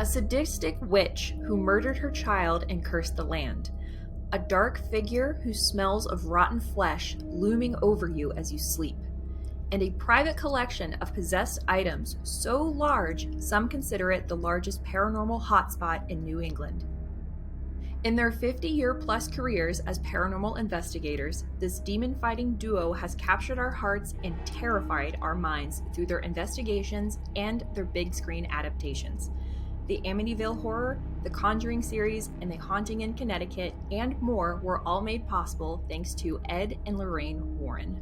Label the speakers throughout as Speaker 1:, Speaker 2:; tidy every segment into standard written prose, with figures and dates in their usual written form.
Speaker 1: A sadistic witch who murdered her child and cursed the land. A dark figure who smells of rotten flesh looming over you as you sleep. And a private collection of possessed items so large some consider it the largest paranormal hotspot in New England. In their 50-year-plus careers as paranormal investigators, this demon-fighting duo has captured our hearts and terrified our minds through their investigations and their big-screen adaptations. The Amityville Horror, the Conjuring series, and The Haunting in Connecticut, and more were all made possible thanks to Ed and Lorraine Warren.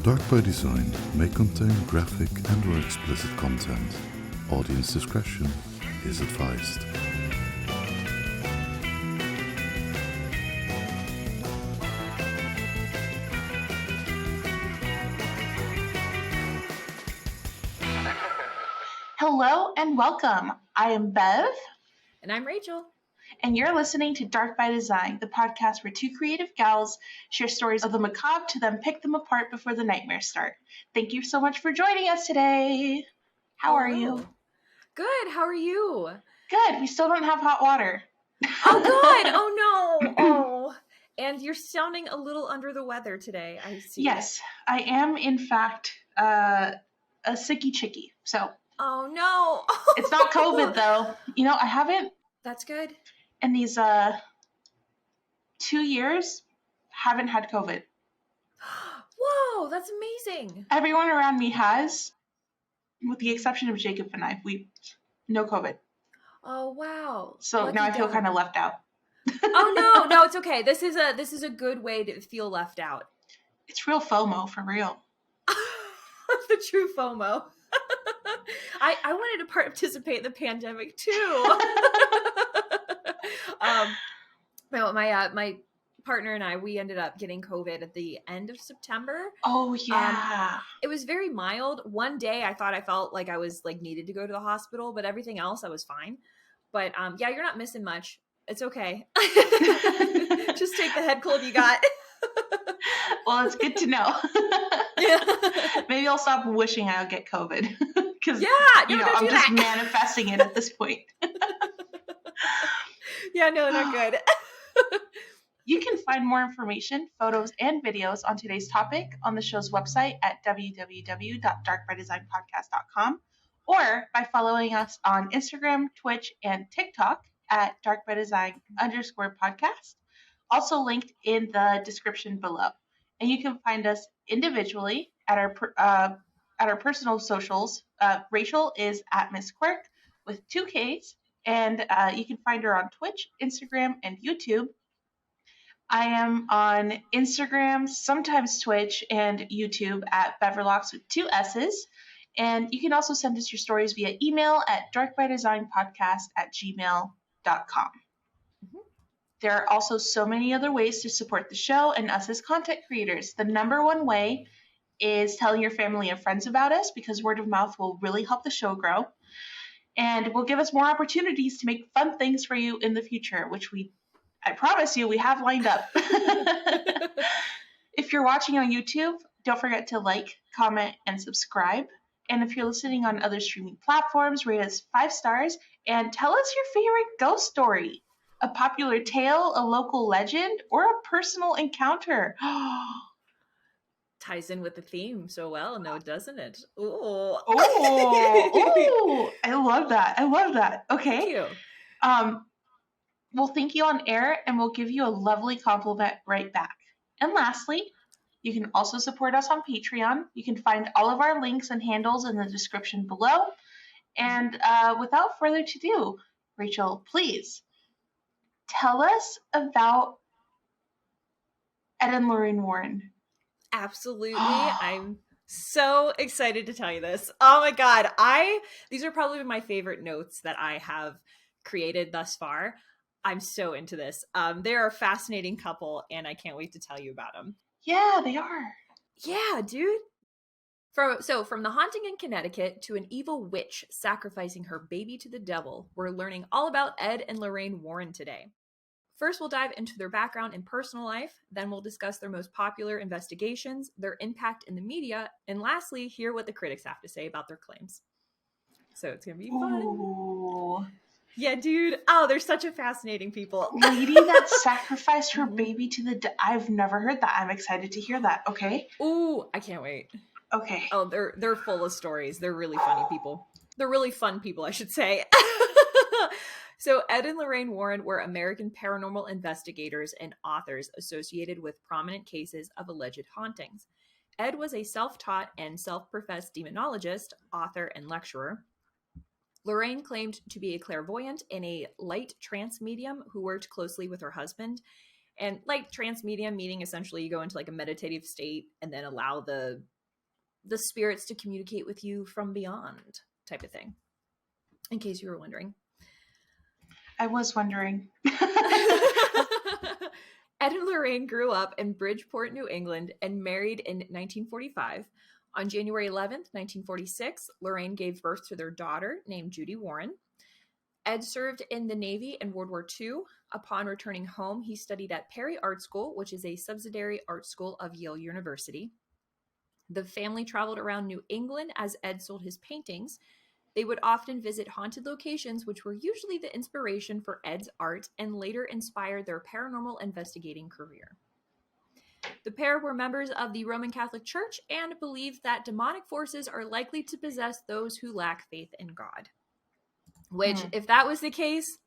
Speaker 2: Dark by Design may contain graphic and/or explicit content. Audience discretion is advised.
Speaker 3: Hello and welcome. I am Bev.
Speaker 1: And I'm Rachel.
Speaker 3: And you're listening to Dark by Design, the podcast where two creative gals share stories of the macabre to then pick them apart before the nightmares start. Thank you so much for joining us today. How are you?
Speaker 1: Good. How are you?
Speaker 3: Good. We still don't have hot water.
Speaker 1: Oh, God. Oh, no. Oh. And you're sounding a little under the weather today, I see.
Speaker 3: Yes, I am, in fact, a sicky chickie. So.
Speaker 1: Oh, no.
Speaker 3: It's not COVID, though. You know, I haven't.
Speaker 1: That's good.
Speaker 3: In these 2 years, haven't had COVID.
Speaker 1: Whoa, that's amazing.
Speaker 3: Everyone around me has, with the exception of Jacob and I. No COVID.
Speaker 1: Oh, wow.
Speaker 3: So now I feel kind of left out.
Speaker 1: Oh, no, it's okay. This is a good way to feel left out.
Speaker 3: It's real FOMO, for real.
Speaker 1: The true FOMO. I wanted to participate in the pandemic too. My partner and I, we ended up getting COVID at the end of September.
Speaker 3: Oh yeah.
Speaker 1: It was very mild. One day I thought I felt like I was needed to go to the hospital, but everything else I was fine. But yeah, you're not missing much. It's okay. Just take the head cold you got.
Speaker 3: Well, it's good to know.
Speaker 1: Yeah.
Speaker 3: Maybe I'll stop wishing I'll get COVID. Because I'm just manifesting it at this point.
Speaker 1: Yeah, no, not good.
Speaker 3: You can find more information, photos, and videos on today's topic on the show's website at www.darkbydesignpodcast.com or by following us on Instagram, Twitch, and TikTok at darkbydesign_podcast, also linked in the description below. And you can find us individually at our personal socials. Rachel is at Miss Quirk with 2 Ks, and you can find her on Twitch, Instagram, and YouTube. I am on Instagram, sometimes Twitch, and YouTube at Beverlocks with 2 S's. And you can also send us your stories via email at darkbydesignpodcast@gmail.com. Mm-hmm. There are also so many other ways to support the show and us as content creators. The number one way is telling your family and friends about us, because word of mouth will really help the show grow and will give us more opportunities to make fun things for you in the future, which I promise you, we have lined up. If you're watching on YouTube, don't forget to like, comment, and subscribe. And if you're listening on other streaming platforms, rate us 5 stars and tell us your favorite ghost story, a popular tale, a local legend, or a personal encounter.
Speaker 1: Ties in with the theme so well, no, doesn't it? Ooh.
Speaker 3: Oh, I love that. Okay.
Speaker 1: Thank you.
Speaker 3: We'll thank you on air, and we'll give you a lovely compliment right back. And lastly, you can also support us on Patreon. You can find all of our links and handles in the description below. And without further ado, Rachel, please tell us about Ed and Lorraine Warren.
Speaker 1: Absolutely. I'm so excited to tell you this. Oh my God. These are probably my favorite notes that I have created thus far. I'm so into this. They're a fascinating couple, and I can't wait to tell you about them.
Speaker 3: Yeah, they are.
Speaker 1: Yeah, dude. From The Haunting in Connecticut to an evil witch sacrificing her baby to the devil, we're learning all about Ed and Lorraine Warren today. First, we'll dive into their background and personal life, then we'll discuss their most popular investigations, their impact in the media, and lastly, hear what the critics have to say about their claims. So it's going to be fun.
Speaker 3: Ooh.
Speaker 1: Yeah, dude. Oh, they're such a fascinating people.
Speaker 3: Lady that sacrificed her baby to the I've never heard that. I'm excited to hear that. Okay.
Speaker 1: Ooh, I can't wait.
Speaker 3: Okay.
Speaker 1: Oh, they're full of stories. They're really funny people. They're really fun people, I should say. So Ed and Lorraine Warren were American paranormal investigators and authors associated with prominent cases of alleged hauntings. Ed was a self-taught and self-professed demonologist, author, and lecturer. Lorraine claimed to be a clairvoyant and a light trance medium who worked closely with her husband. And light trance medium meaning essentially you go into like a meditative state and then allow the spirits to communicate with you from beyond type of thing, in case you were wondering.
Speaker 3: I was wondering.
Speaker 1: Ed and Lorraine grew up in Bridgeport, New England, and married in 1945. On January 11th, 1946, Lorraine gave birth to their daughter named Judy Warren. Ed served in the Navy in World War II. Upon returning home, he studied at Perry Art School, which is a subsidiary art school of Yale University. The family traveled around New England as Ed sold his paintings. They would often visit haunted locations, which were usually the inspiration for Ed's art and later inspired their paranormal investigating career. The pair were members of the Roman Catholic Church and believed that demonic forces are likely to possess those who lack faith in God. Which, if that was the case,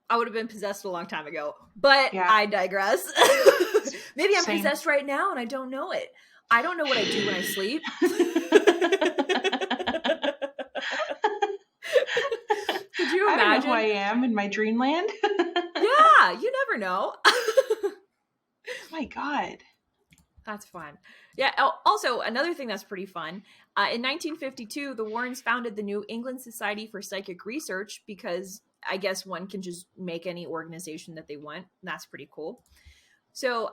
Speaker 1: I would have been possessed a long time ago. But yeah. I digress. Maybe I'm possessed right now and I don't know it. I don't know what I do when I sleep. Could you imagine?
Speaker 3: I don't know who I am in my dreamland.
Speaker 1: Yeah, you never know.
Speaker 3: My God.
Speaker 1: That's fun. Yeah, also, another thing that's pretty fun. In 1952, the Warrens founded the New England Society for Psychic Research because I guess one can just make any organization that they want. That's pretty cool. So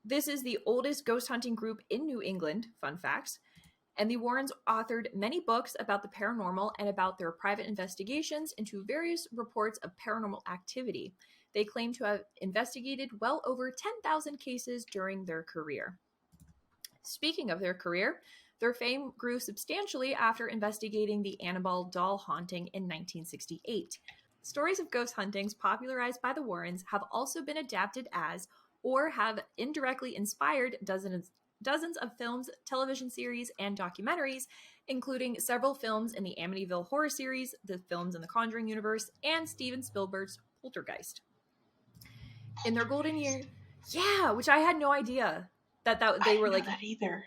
Speaker 1: this is the oldest ghost hunting group in New England, fun facts. And the Warrens authored many books about the paranormal and about their private investigations into various reports of paranormal activity. They claim to have investigated well over 10,000 cases during their career. Speaking of their career, their fame grew substantially after investigating the Annabelle doll haunting in 1968. Stories of ghost huntings popularized by the Warrens have also been adapted as or have indirectly inspired dozens of films, television series, and documentaries, including several films in the Amityville horror series, the films in the Conjuring universe, and Steven Spielberg's Poltergeist. In their golden year, yeah, which I had no idea that they were like
Speaker 3: that either.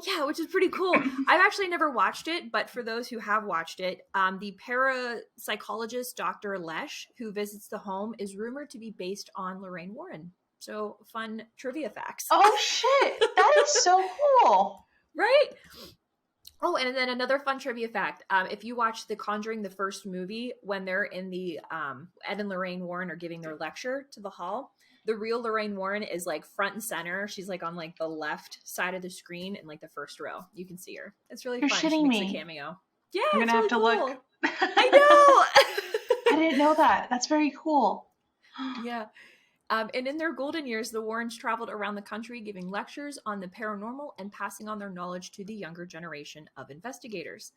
Speaker 1: Yeah, which is pretty cool. I've actually never watched it, but for those who have watched it, the parapsychologist Dr. Lesh, who visits the home, is rumored to be based on Lorraine Warren. So fun trivia facts.
Speaker 3: Oh shit, that is so cool,
Speaker 1: right? Oh, and then another fun trivia fact. If you watch The Conjuring, the first movie, when they're in the Ed and Lorraine Warren are giving their lecture to the hall, the real Lorraine Warren is like front and center. She's like on like the left side of the screen in like the first row. You can see her. It's really fun.
Speaker 3: Shitting
Speaker 1: she makes
Speaker 3: me.
Speaker 1: a cameo. Yeah,
Speaker 3: I'm gonna have to look.
Speaker 1: I know.
Speaker 3: I didn't know that. That's very cool.
Speaker 1: Yeah. And in their golden years, the Warrens traveled around the country giving lectures on the paranormal and passing on their knowledge to the younger generation of investigators.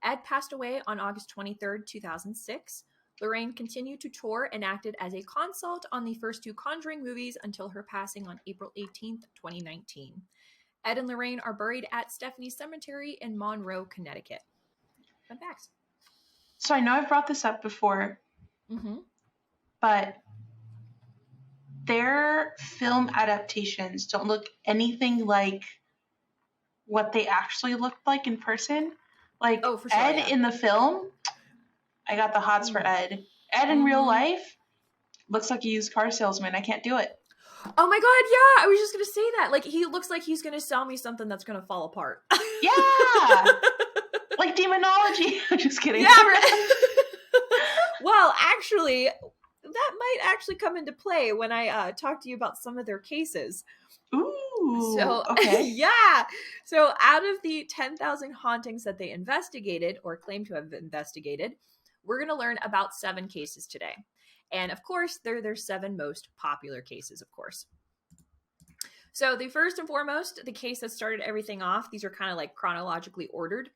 Speaker 1: Ed passed away on August 23rd, 2006. Lorraine continued to tour and acted as a consult on the first two Conjuring movies until her passing on April 18th, 2019. Ed and Lorraine are buried at Stephanie Cemetery in Monroe, Connecticut. Fun facts.
Speaker 3: So I know I've brought this up before, but their film adaptations don't look anything like what they actually looked like in person. Like for sure, Ed in the film, I got the hots for Ed. Ed in real life looks like a used car salesman. I can't do it.
Speaker 1: Oh my God, yeah. I was just going to say that. Like, he looks like he's going to sell me something that's going to fall apart.
Speaker 3: Yeah. Like demonology. I'm just kidding.
Speaker 1: Yeah, right. Well, actually, that might actually come into play when I talk to you about some of their cases.
Speaker 3: Ooh.
Speaker 1: So,
Speaker 3: okay.
Speaker 1: Yeah. So out of the 10,000 hauntings that they investigated or claim to have investigated, we're going to learn about 7 cases today. And of course, they're their 7 most popular cases, of course. So the first and foremost, the case that started everything off, these are kind of like chronologically ordered.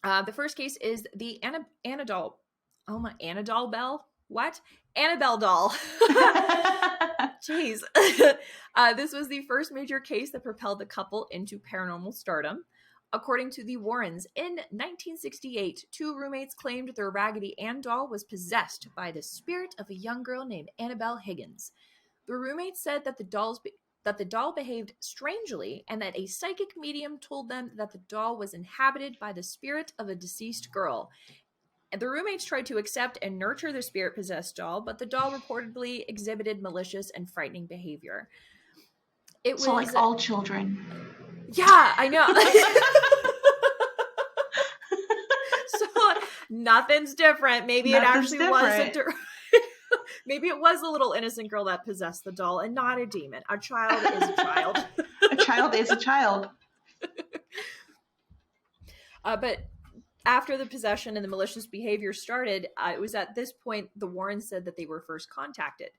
Speaker 1: The first case is the Annabelle. Oh my, Annabelle Bell? What? Annabelle doll. Jeez. This was the first major case that propelled the couple into paranormal stardom. According to the Warrens, in 1968, 2 roommates claimed their Raggedy Ann doll was possessed by the spirit of a young girl named Annabelle Higgins. The roommates said that the doll behaved strangely and that a psychic medium told them that the doll was inhabited by the spirit of a deceased girl. And the roommates tried to accept and nurture the spirit-possessed doll, but the doll reportedly exhibited malicious and frightening behavior. It was
Speaker 3: like all children.
Speaker 1: Yeah, I know. So nothing's different. Maybe
Speaker 3: Nothing's
Speaker 1: it actually was maybe it was a little innocent girl that possessed the doll and not a demon. A child is a child.
Speaker 3: A child is a child.
Speaker 1: But after the possession and the malicious behavior started, it was at this point the Warrens said that they were first contacted.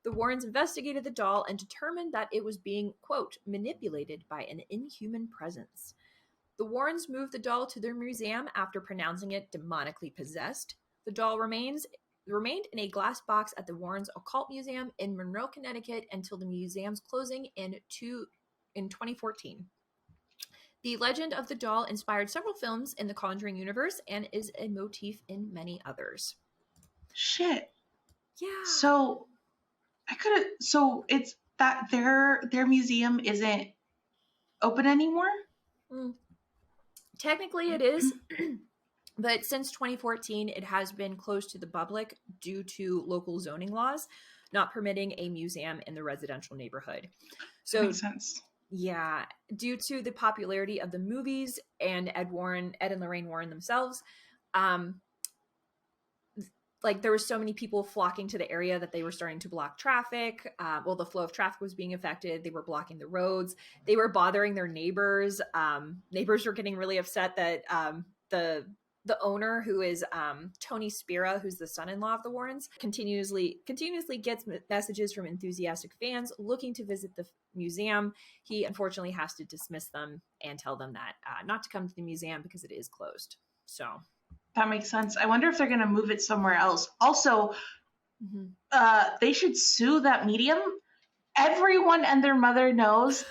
Speaker 1: The Warrens investigated the doll and determined that it was being, quote, manipulated by an inhuman presence. The Warrens moved the doll to their museum after pronouncing it demonically possessed. The doll remained in a glass box at the Warrens Occult Museum in Monroe, Connecticut until the museum's closing in 2014. The legend of the doll inspired several films in the Conjuring universe and is a motif in many others.
Speaker 3: Shit.
Speaker 1: Yeah.
Speaker 3: So it's that their museum isn't open anymore?
Speaker 1: Technically it is. But since 2014, it has been closed to the public due to local zoning laws not permitting a museum in the residential neighborhood. So
Speaker 3: makes sense.
Speaker 1: Yeah, due to the popularity of the movies and Ed and Lorraine Warren themselves, like there were so many people flocking to the area that they were starting to block traffic. The flow of traffic was being affected. They were blocking the roads. They were bothering their neighbors. Neighbors were getting really upset that the owner, who is Tony Spira, who's the son-in-law of the Warrens, continuously gets messages from enthusiastic fans looking to visit the museum. He unfortunately has to dismiss them and tell them that not to come to the museum because it is closed. So
Speaker 3: that makes sense. I wonder if they're going to move it somewhere else. Also, they should sue that medium. Everyone and their mother knows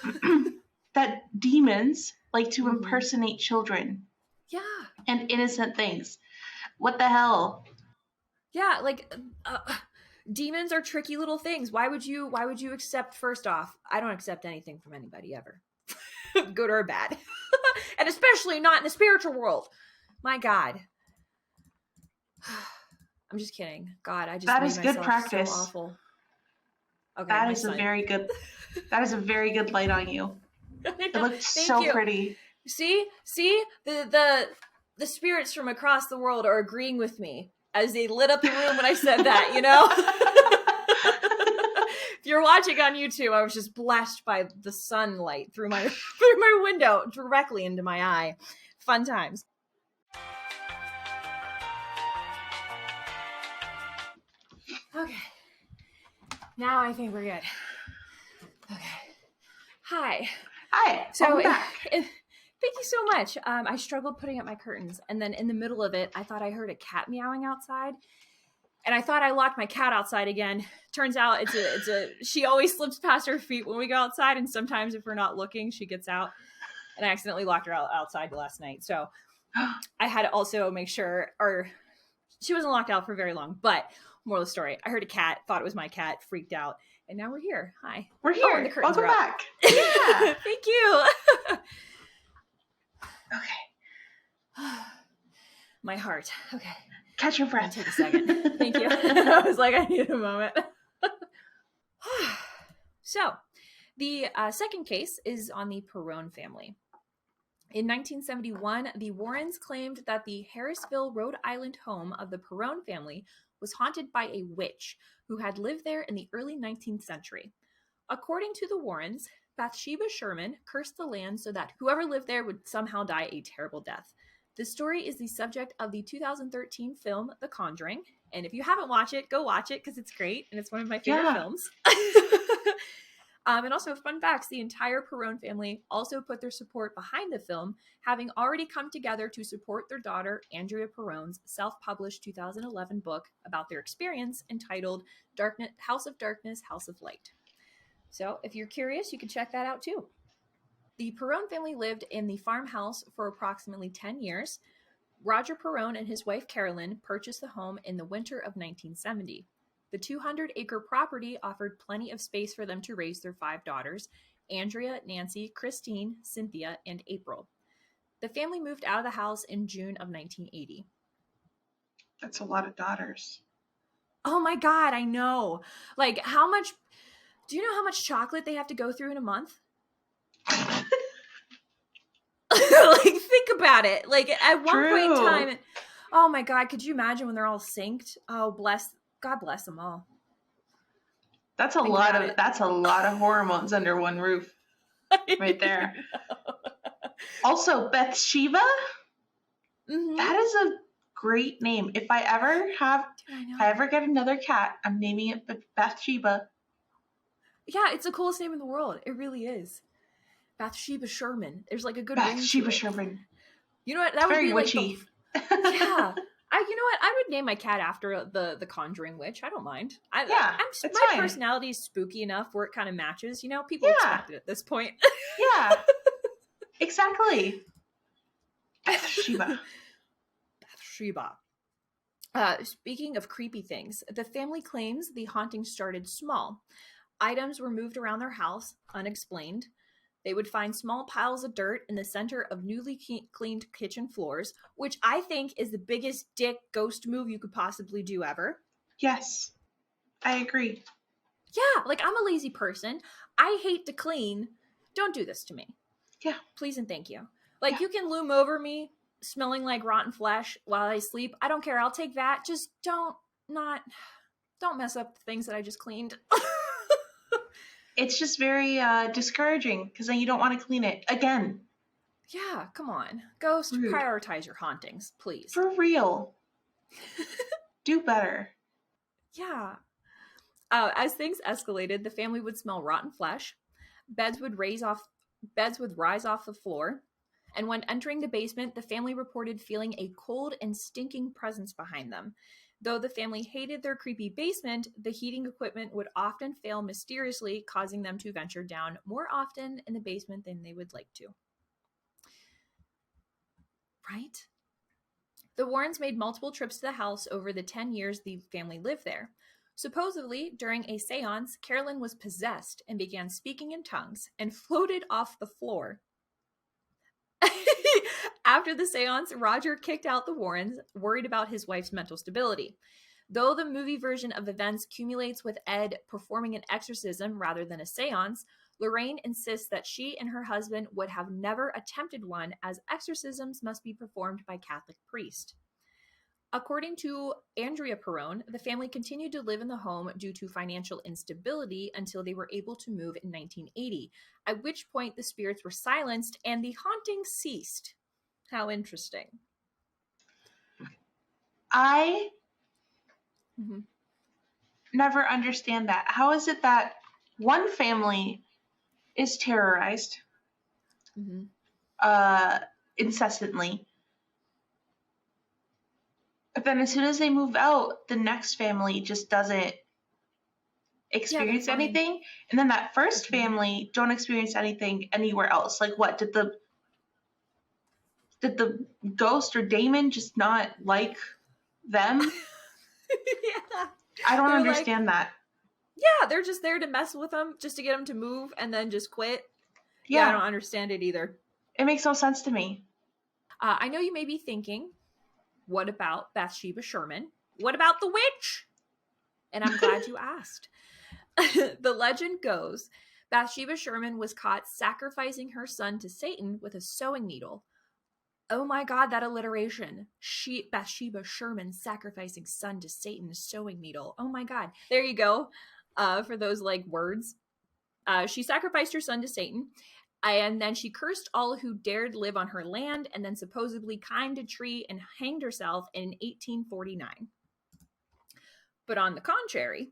Speaker 3: that demons like to impersonate children.
Speaker 1: Yeah.
Speaker 3: And innocent things. What the hell?
Speaker 1: Yeah, like demons are tricky little things. Why would you accept? First off, I don't accept anything from anybody ever. Good or bad. And especially not in the spiritual world. My God. I'm just kidding. God, I just
Speaker 3: that
Speaker 1: made
Speaker 3: is
Speaker 1: myself
Speaker 3: good practice.
Speaker 1: So awful. Okay,
Speaker 3: that is a very good light on you. It looked so pretty.
Speaker 1: See, the spirits from across the world are agreeing with me as they lit up the room when I said that, you know? If you're watching on YouTube, I was just blessed by the sunlight through my window directly into my eye. Fun times. Okay. Now I think we're good. Okay. Hi. So thank you so much. I struggled putting up my curtains, and then in the middle of it, I thought I heard a cat meowing outside, and I thought I locked my cat outside again. Turns out she always slips past her feet when we go outside, and sometimes if we're not looking, she gets out, and I accidentally locked her outside last night. So I had to also make sure, or she wasn't locked out for very long, but moral of the story, I heard a cat, thought it was my cat, freaked out, and now we're here. Hi.
Speaker 3: We're here.
Speaker 1: And the curtains
Speaker 3: Welcome
Speaker 1: are
Speaker 3: back.
Speaker 1: Yeah. Thank you.
Speaker 3: Okay.
Speaker 1: My heart. Okay.
Speaker 3: Catch your breath.
Speaker 1: Take a second. Thank you. I was like, I need a moment. So, the second case is on the Perrone family. In 1971, the Warrens claimed that the Harrisville, Rhode Island home of the Perrone family was haunted by a witch who had lived there in the early 19th century. According to the Warrens, Bathsheba Sherman cursed the land so that whoever lived there would somehow die a terrible death. This story is the subject of the 2013 film The Conjuring, and if you haven't watched it, go watch it because it's great and it's one of my favorite films. And also, fun facts, the entire Perron family also put their support behind the film, having already come together to support their daughter, Andrea Perron's self-published 2011 book about their experience entitled House of Darkness, House of Light. So if you're curious, you can check that out too. The Perron family lived in the farmhouse for approximately 10 years. Roger Perron and his wife Carolyn purchased the home in the winter of 1970. The 200-acre property offered plenty of space for them to raise their 5 daughters, Andrea, Nancy, Christine, Cynthia, and April. The family moved out of the house in June of 1980.
Speaker 3: That's a lot of daughters.
Speaker 1: Oh my God, I know. Like, do you know how much chocolate they have to go through in a month? Like, think about it. Like, at one point in time, oh my God, could you imagine when they're all synced? Oh, God bless them all.
Speaker 3: That's a lot of hormones under one roof. Right there. Also, Bathsheba?
Speaker 1: Mm-hmm.
Speaker 3: That is a great name. If I ever get another cat, I'm naming it Bathsheba.
Speaker 1: Yeah, it's the coolest name in the world. It really is. Bathsheba Sherman. There's like a good
Speaker 3: Bathsheba Sherman.
Speaker 1: You know what? That would be
Speaker 3: witchy.
Speaker 1: Like yeah. You know what? I would name my cat after the Conjuring witch. I don't mind. My personality is spooky enough where it kind of matches. You know, people expect it at this point.
Speaker 3: Yeah. Exactly. Bathsheba.
Speaker 1: Speaking of creepy things, the family claims the haunting started small. Items were moved around their house, unexplained. They would find small piles of dirt in the center of newly cleaned kitchen floors, which I think is the biggest dick ghost move you could possibly do ever.
Speaker 3: Yes, I agree.
Speaker 1: Yeah, like, I'm a lazy person. I hate to clean. Don't do this to me.
Speaker 3: Yeah.
Speaker 1: Please and thank you. Like, you can loom over me smelling like rotten flesh while I sleep. I don't care. I'll take that. Just don't mess up the things that I just cleaned.
Speaker 3: It's just very discouraging because then you don't want to clean it again.
Speaker 1: Yeah, come on. Ghost, prioritize your hauntings, please.
Speaker 3: For real. Do better.
Speaker 1: Yeah. As things escalated, the family would smell rotten flesh. Beds would rise off the floor. And when entering the basement, the family reported feeling a cold and stinking presence behind them. Though the family hated their creepy basement, the heating equipment would often fail mysteriously, causing them to venture down more often in the basement than they would like to. Right? The Warrens made multiple trips to the house over the 10 years the family lived there. Supposedly, during a seance, Carolyn was possessed and began speaking in tongues and floated off the floor. After the seance, Roger kicked out the Warrens, worried about his wife's mental stability. Though the movie version of events culminates with Ed performing an exorcism rather than a seance, Lorraine insists that she and her husband would have never attempted one, as exorcisms must be performed by Catholic priests. According to Andrea Perron, the family continued to live in the home due to financial instability until they were able to move in 1980, at which point the spirits were silenced and the haunting ceased. How interesting.
Speaker 3: I never understand that. How is it that one family is terrorized incessantly, but then as soon as they move out, the next family just doesn't experience anything, and then that first family don't experience anything anywhere else? Like, what did the ghost or daemon just not like them?
Speaker 1: Yeah.
Speaker 3: I don't understand that.
Speaker 1: Yeah, they're just there to mess with them, just to get them to move and then just quit. Yeah, I don't understand it either.
Speaker 3: It makes no sense to me.
Speaker 1: I know you may be thinking, what about Bathsheba Sherman? What about the witch? And I'm glad you asked. The legend goes, Bathsheba Sherman was caught sacrificing her son to Satan with a sewing needle. Oh my God, that alliteration. Bathsheba Sherman sacrificing son to Satan, sewing needle. Oh my God. There you go. For those words. She sacrificed her son to Satan, and then she cursed all who dared live on her land, and then supposedly climbed a tree and hanged herself in 1849. But on the contrary,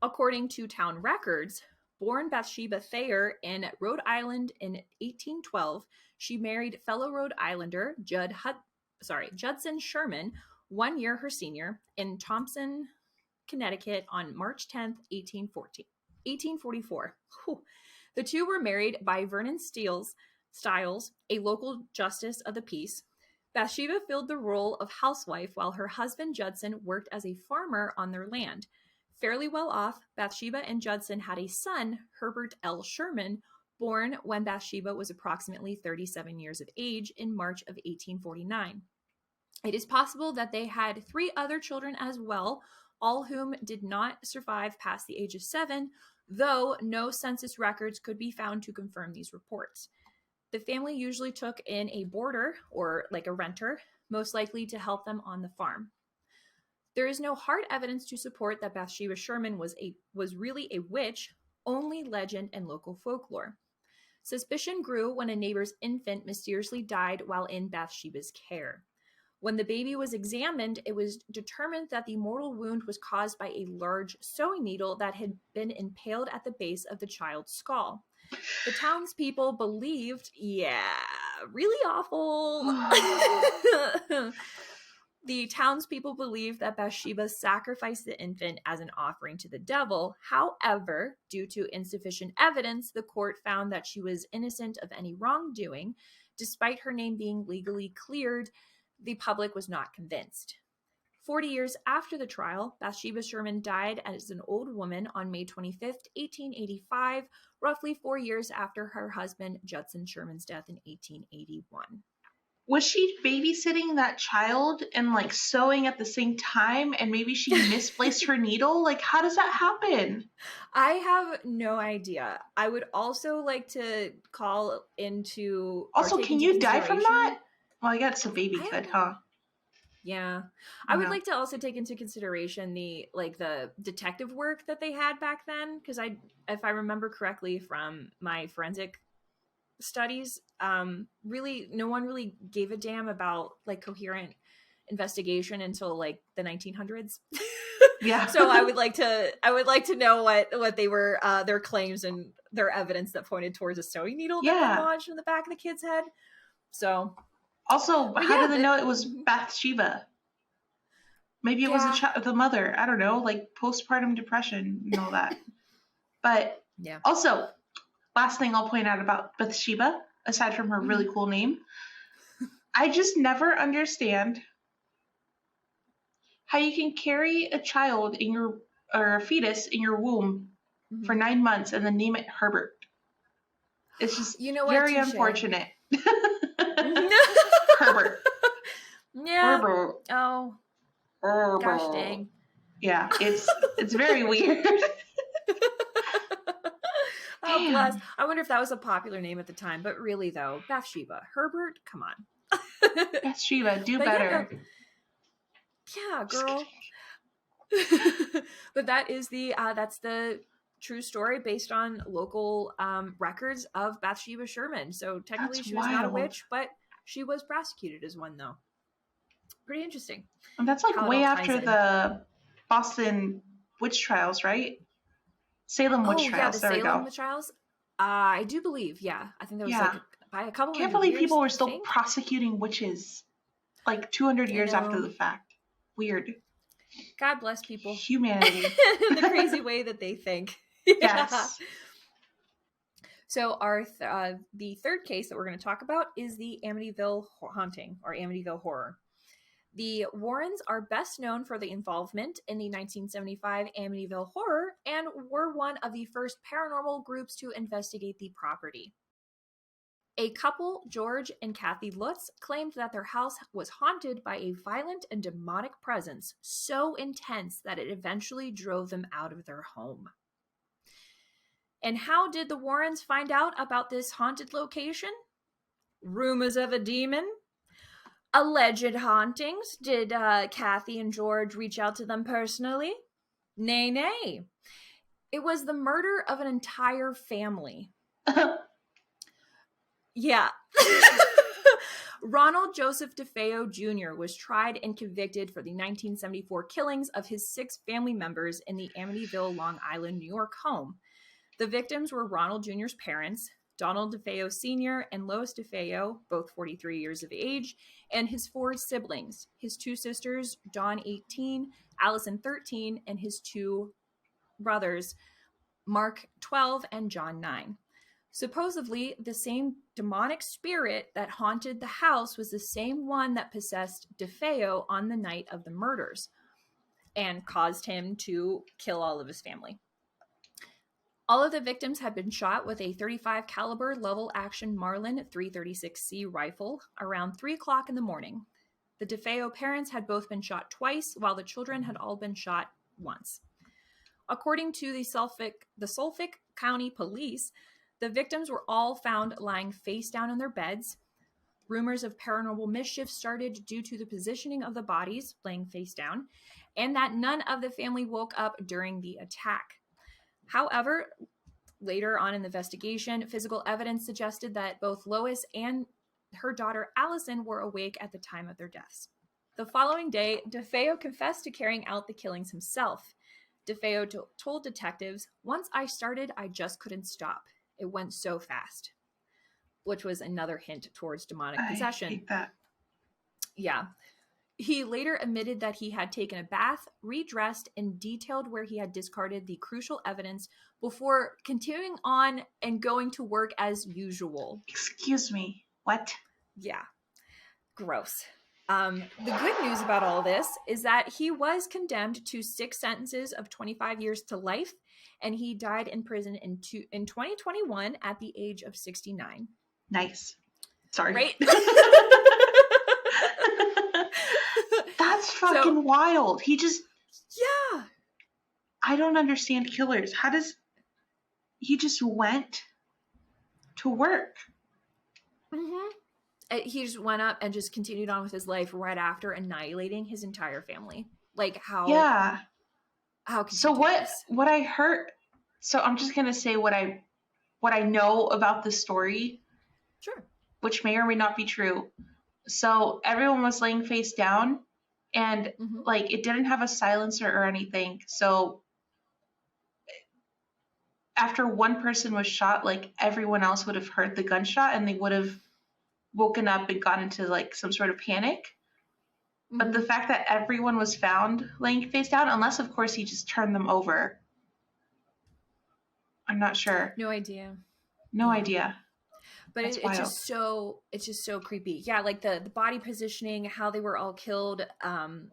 Speaker 1: according to town records, Born Bathsheba Thayer in Rhode Island in 1812, she married fellow Rhode Islander Judson Sherman, 1 year her senior, in Thompson, Connecticut on March 10th, 1844. Whew. The two were married by Vernon Stiles, a local justice of the peace. Bathsheba filled the role of housewife while her husband Judson worked as a farmer on their land. Fairly well off, Bathsheba and Judson had a son, Herbert L. Sherman, born when Bathsheba was approximately 37 years of age in March of 1849. It is possible that they had 3 other children as well, all whom did not survive past the age of 7, though no census records could be found to confirm these reports. The family usually took in a boarder, or like a renter, most likely to help them on the farm. There is no hard evidence to support that Bathsheba Sherman was really a witch, only legend and local folklore. Suspicion grew when a neighbor's infant mysteriously died while in Bathsheba's care. When the baby was examined, it was determined that the mortal wound was caused by a large sewing needle that had been impaled at the base of the child's skull. The townspeople believed, really awful. The townspeople believed that Bathsheba sacrificed the infant as an offering to the devil. However, due to insufficient evidence, the court found that she was innocent of any wrongdoing. Despite her name being legally cleared, the public was not convinced. 40 years after the trial, Bathsheba Sherman died as an old woman on May 25th, 1885, roughly 4 years after her husband Judson Sherman's death in 1881.
Speaker 3: Was she babysitting that child and like sewing at the same time, and maybe she misplaced her needle? Like, how does that happen?
Speaker 1: I have no idea. I would also like to call into...
Speaker 3: Also, can you die from that? Well, I guess a baby could, huh?
Speaker 1: Yeah. I would like to also take into consideration the detective work that they had back then, because if I remember correctly from my forensic studies, really no one really gave a damn about like coherent investigation until like the 1900s.
Speaker 3: Yeah.
Speaker 1: So I would like to know what they were their claims and their evidence that pointed towards a sewing needle that they lodged in the back of the kid's head. So
Speaker 3: also, how do they know it was Bathsheba? Maybe it was the mother. I don't know, like postpartum depression and all that. But also, last thing I'll point out about Bathsheba, aside from her really cool name, I just never understand how you can carry a child or a fetus in your womb for 9 months and then name it Herbert. It's just very unfortunate. Herbert.
Speaker 1: Yeah.
Speaker 3: Herbert.
Speaker 1: Oh.
Speaker 3: Herbert.
Speaker 1: Gosh dang.
Speaker 3: Yeah, it's very weird.
Speaker 1: Oh, bless. I wonder if that was a popular name at the time, but really though, Bathsheba. Herbert, come on.
Speaker 3: Bathsheba, do better.
Speaker 1: Yeah, girl. But that is that's the true story based on local records of Bathsheba Sherman. So technically she was not a witch, but she was prosecuted as one though. Pretty interesting.
Speaker 3: And that's like way after the Boston witch trials, right? Salem witch trials.
Speaker 1: Yeah, the
Speaker 3: there
Speaker 1: Salem
Speaker 3: we go.
Speaker 1: witch trials. I do believe, I think that was like by a couple.
Speaker 3: Can't believe people were still prosecuting witches like 200 years after the fact. Weird.
Speaker 1: God bless people.
Speaker 3: Humanity.
Speaker 1: The crazy way that they think.
Speaker 3: Yes.
Speaker 1: So the third case that we're going to talk about is the Amityville haunting or Amityville horror. The Warrens are best known for the involvement in the 1975 Amityville horror and were one of the first paranormal groups to investigate the property. A couple, George and Kathy Lutz, claimed that their house was haunted by a violent and demonic presence so intense that it eventually drove them out of their home. And how did the Warrens find out about this haunted location? Rumors of a demon? Alleged hauntings? Did Kathy and George reach out to them personally? Nay. It was the murder of an entire family. Yeah. Ronald Joseph DeFeo Jr. was tried and convicted for the 1974 killings of his 6 family members in the Amityville, Long Island, New York home. The victims were Ronald Jr.'s parents, Donald DeFeo Sr. and Lois DeFeo, both 43 years of age, and his 4 siblings, his 2 sisters, Dawn 18, Allison 13, and his 2 brothers, Mark 12 and John 9. Supposedly, the same demonic spirit that haunted the house was the same one that possessed DeFeo on the night of the murders and caused him to kill all of his family. All of the victims had been shot with a .35 caliber level action Marlin 336C rifle around 3 o'clock in the morning. The DeFeo parents had both been shot twice, while the children had all been shot once. According to the Suffolk County Police, the victims were all found lying face down in their beds. Rumors of paranormal mischief started due to the positioning of the bodies, laying face down, and that none of the family woke up during the attack. However, later on in the investigation, physical evidence suggested that both Lois and her daughter Allison were awake at the time of their deaths. The following day, DeFeo confessed to carrying out the killings himself. DeFeo told detectives, "Once I started, I just couldn't stop. It went so fast," which was another hint towards demonic possession.
Speaker 3: I hate that.
Speaker 1: Yeah. He later admitted that he had taken a bath, redressed, and detailed where he had discarded the crucial evidence before continuing on and going to work as usual.
Speaker 3: Excuse me, what?
Speaker 1: Yeah. Gross. The good news about all this is that he was condemned to 6 sentences of 25 years to life, and he died in prison in 2021 at the age of 69.
Speaker 3: Nice. Sorry.
Speaker 1: Right?
Speaker 3: That's fucking wild.
Speaker 1: Yeah.
Speaker 3: I don't understand killers. He just went to work.
Speaker 1: Mm-hmm. He just went up and just continued on with his life right after annihilating his entire family. Like how?
Speaker 3: Yeah.
Speaker 1: How could
Speaker 3: so
Speaker 1: you do this?
Speaker 3: what I heard? So I'm just gonna say what I know about the story.
Speaker 1: Sure.
Speaker 3: Which may or may not be true. So everyone was laying face down, and like it didn't have a silencer or anything. So after one person was shot, like everyone else would have heard the gunshot and they would have woken up and gone into like some sort of panic. But the fact that everyone was found laying face down, unless of course he just turned them over. I'm not sure.
Speaker 1: No idea.
Speaker 3: No idea.
Speaker 1: But it's just so creepy. Yeah, like the body positioning, how they were all killed, him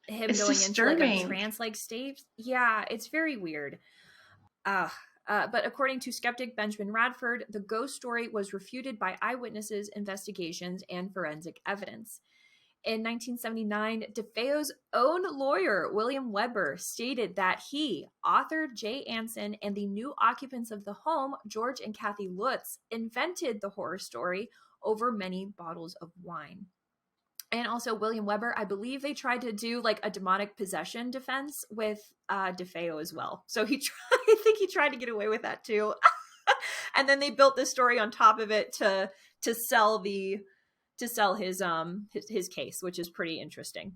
Speaker 3: It's
Speaker 1: going
Speaker 3: disturbing.
Speaker 1: into like a trance-like state. Yeah, it's very weird. But according to skeptic Benjamin Radford, the ghost story was refuted by eyewitnesses, investigations, and forensic evidence. In 1979, DeFeo's own lawyer, William Weber, stated that he, author Jay Anson, and the new occupants of the home, George and Kathy Lutz, invented the horror story over many bottles of wine. And also William Weber, I believe they tried to do like a demonic possession defense with DeFeo as well. So I think he tried to get away with that too. And then they built this story on top of it to sell his case, which is pretty interesting.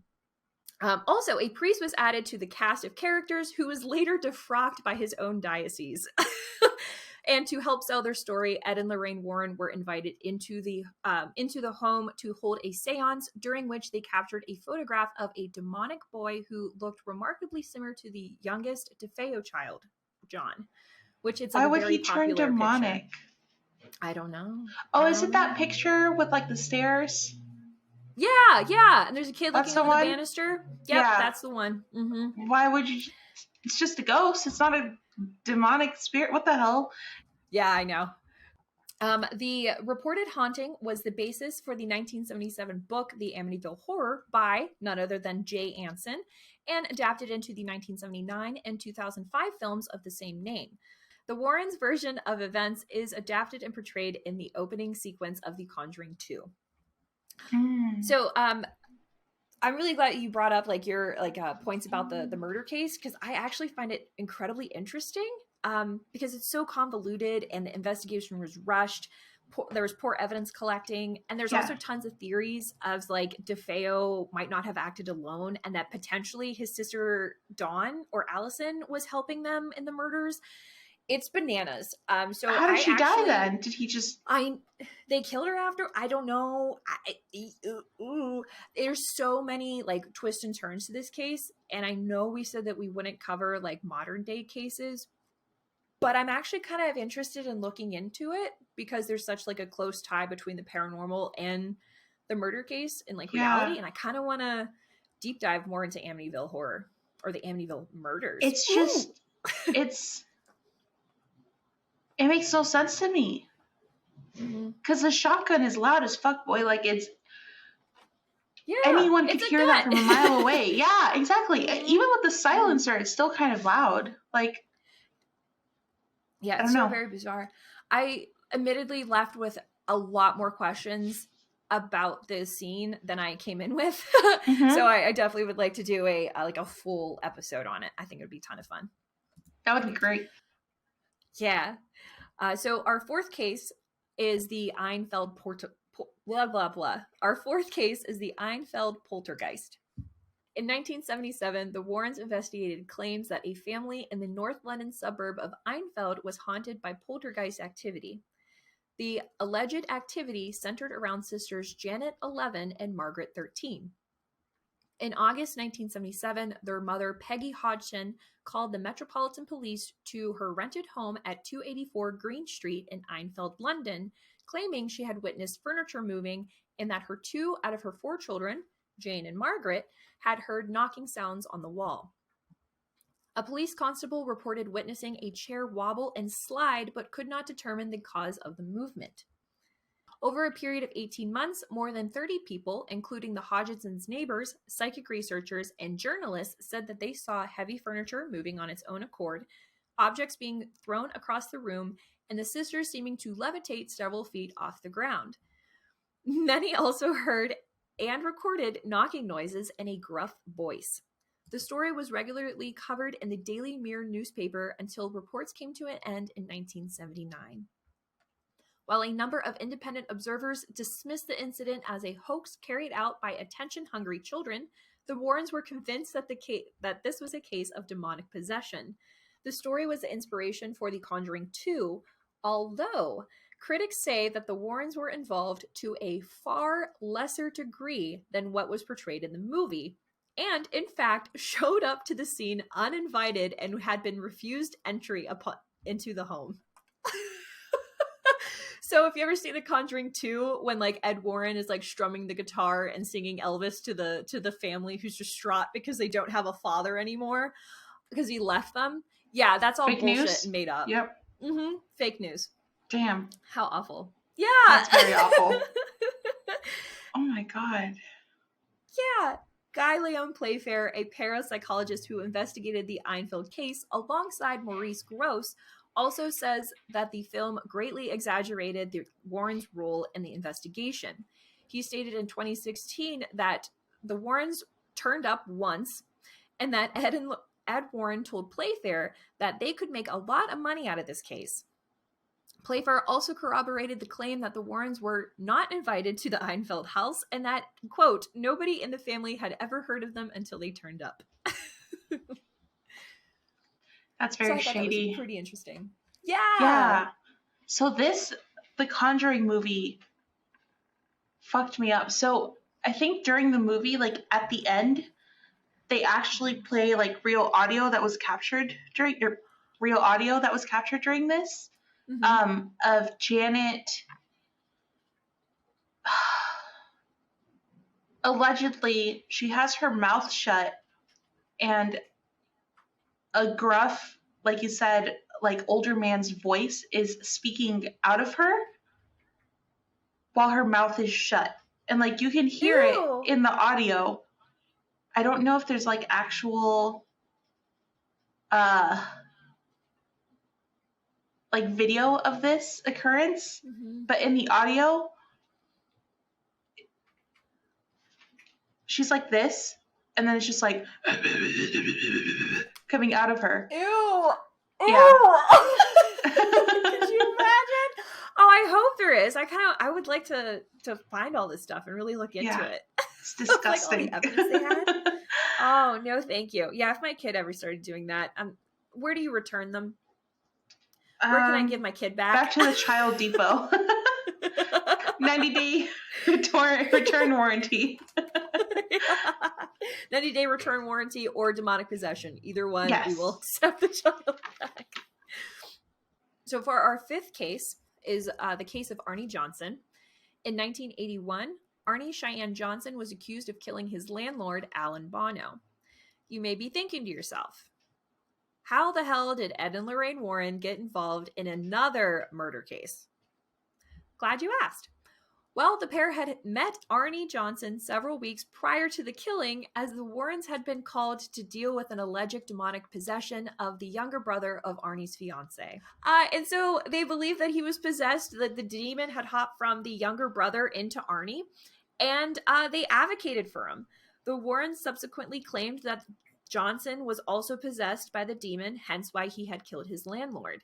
Speaker 1: Also, a priest was added to the cast of characters who was later defrocked by his own diocese. And to help sell their story, Ed and Lorraine Warren were invited into the home to hold a seance, during which they captured a photograph of a demonic boy who looked remarkably similar to the youngest DeFeo child, John. Which it's like
Speaker 3: Why would he turn demonic?
Speaker 1: Picture. I don't know.
Speaker 3: Oh, is it that picture with like the stairs?
Speaker 1: Yeah. And there's a kid
Speaker 3: That's
Speaker 1: looking
Speaker 3: the
Speaker 1: over the
Speaker 3: one?
Speaker 1: banister. Yep,
Speaker 3: Yeah.
Speaker 1: That's the one. Mm-hmm.
Speaker 3: Why would you? It's just a ghost. It's not a demonic spirit. What the hell?
Speaker 1: Yeah, I know. The reported haunting was the basis for the 1977 book, The Amityville Horror, by none other than Jay Anson, and adapted into the 1979 and 2005 films of the same name. The Warrens' version of events is adapted and portrayed in the opening sequence of The Conjuring 2. So, I'm really glad you brought up like your points about the murder case, because I actually find it incredibly interesting. Because it's so convoluted and the investigation was rushed. There was poor evidence collecting, and there's also tons of theories of like DeFeo might not have acted alone, and that potentially his sister Dawn or Allison was helping them in the murders. It's bananas. So
Speaker 3: how did she die
Speaker 1: actually,
Speaker 3: then? Did he just?
Speaker 1: They killed her after? I don't know. There's so many like twists and turns to this case, and I know we said that we wouldn't cover like modern day cases, but I'm actually kind of interested in looking into it because there's such like a close tie between the paranormal and the murder case in like reality, and I kind of want to deep dive more into Amityville horror or the Amityville murders.
Speaker 3: It's just it makes no sense to me. Because the shotgun is loud as fuck, boy. Like, it's... Yeah, anyone could hear that from a mile away. Yeah, exactly. Even with the silencer, it's still kind of loud. Like...
Speaker 1: Yeah, it's so very bizarre. I admittedly left with a lot more questions about this scene than I came in with. So I definitely would like to do a full episode on it. I think it would be a ton of fun.
Speaker 3: That would be great.
Speaker 1: Yeah. So our fourth case is the Einfeld Our fourth case is the Einfeld poltergeist. In 1977, the Warrens investigated claims that a family in the North London suburb of Einfeld was haunted by poltergeist activity. The alleged activity centered around sisters Janet, 11, and Margaret, 13. In August 1977, their mother, Peggy Hodgson, called the Metropolitan Police to her rented home at 284 Green Street in Einfeld, London, claiming she had witnessed furniture moving and that her 2 out of her 4 children, Jane and Margaret, had heard knocking sounds on the wall. A police constable reported witnessing a chair wobble and slide, but could not determine the cause of the movement. Over a period of 18 months, more than 30 people, including the Hodgsons' neighbors, psychic researchers, and journalists, said that they saw heavy furniture moving on its own accord, objects being thrown across the room, and the sisters seeming to levitate several feet off the ground. Many also heard and recorded knocking noises in a gruff voice. The story was regularly covered in the Daily Mirror newspaper until reports came to an end in 1979. While a number of independent observers dismissed the incident as a hoax carried out by attention-hungry children, the Warrens were convinced that this was a case of demonic possession. The story was the inspiration for the Conjuring 2, although critics say that the Warrens were involved to a far lesser degree than what was portrayed in the movie, and in fact showed up to the scene uninvited and had been refused entry into the home. So if you ever see The Conjuring 2, when like Ed Warren is like strumming the guitar and singing Elvis to the family who's distraught because they don't have a father anymore because he left them, yeah, that's all
Speaker 3: fake
Speaker 1: bullshit
Speaker 3: news?
Speaker 1: And made up.
Speaker 3: Yep.
Speaker 1: Fake news.
Speaker 3: Damn.
Speaker 1: How awful. Yeah.
Speaker 3: That's very awful. Oh my god.
Speaker 1: Yeah. Guy Leon Playfair, a parapsychologist who investigated the Einfeld case alongside Maurice Grosse, also says that the film greatly exaggerated the Warrens' role in the investigation. He stated in 2016 that the Warrens turned up once and that Ed Warren told Playfair that they could make a lot of money out of this case. Playfair also corroborated the claim that the Warrens were not invited to the Einfeld house and that, quote, nobody in the family had ever heard of them until they turned up.
Speaker 3: That's very shady.
Speaker 1: That was pretty interesting. Yeah.
Speaker 3: Yeah. So the Conjuring movie fucked me up. So I think during the movie, like at the end, they actually play like real audio that was captured during this. Of Janet allegedly she has her mouth shut and a gruff, like you said, like older man's voice is speaking out of her while her mouth is shut. And like you can hear it in the audio. I don't know if there's like actual like video of this occurrence, but in the audio, she's like this, and then it's just like coming out of her.
Speaker 1: Ew.
Speaker 3: Yeah.
Speaker 1: Could you imagine? Oh, I hope there is. I would like to find all this stuff and really look into it.
Speaker 3: It's disgusting.
Speaker 1: Like all the evidence they had. Oh, no, thank you. Yeah, if my kid ever started doing that, where do you return them? Where can I give my kid back?
Speaker 3: Back to the Child Depot. 90-day return warranty.
Speaker 1: 90-day return warranty or demonic possession. Either one,
Speaker 3: Yes.
Speaker 1: we will accept the child back. So for our fifth case is the case of Arnie Johnson. In 1981, Arnie Cheyenne Johnson was accused of killing his landlord, Alan Bono. You may be thinking to yourself, how the hell did Ed and Lorraine Warren get involved in another murder case? Glad you asked. Well, the pair had met Arnie Johnson several weeks prior to the killing, as the Warrens had been called to deal with an alleged demonic possession of the younger brother of Arnie's fiancée. And so they believed that he was possessed, that the demon had hopped from the younger brother into Arnie, and they advocated for him. The Warrens subsequently claimed that Johnson was also possessed by the demon, hence why he had killed his landlord.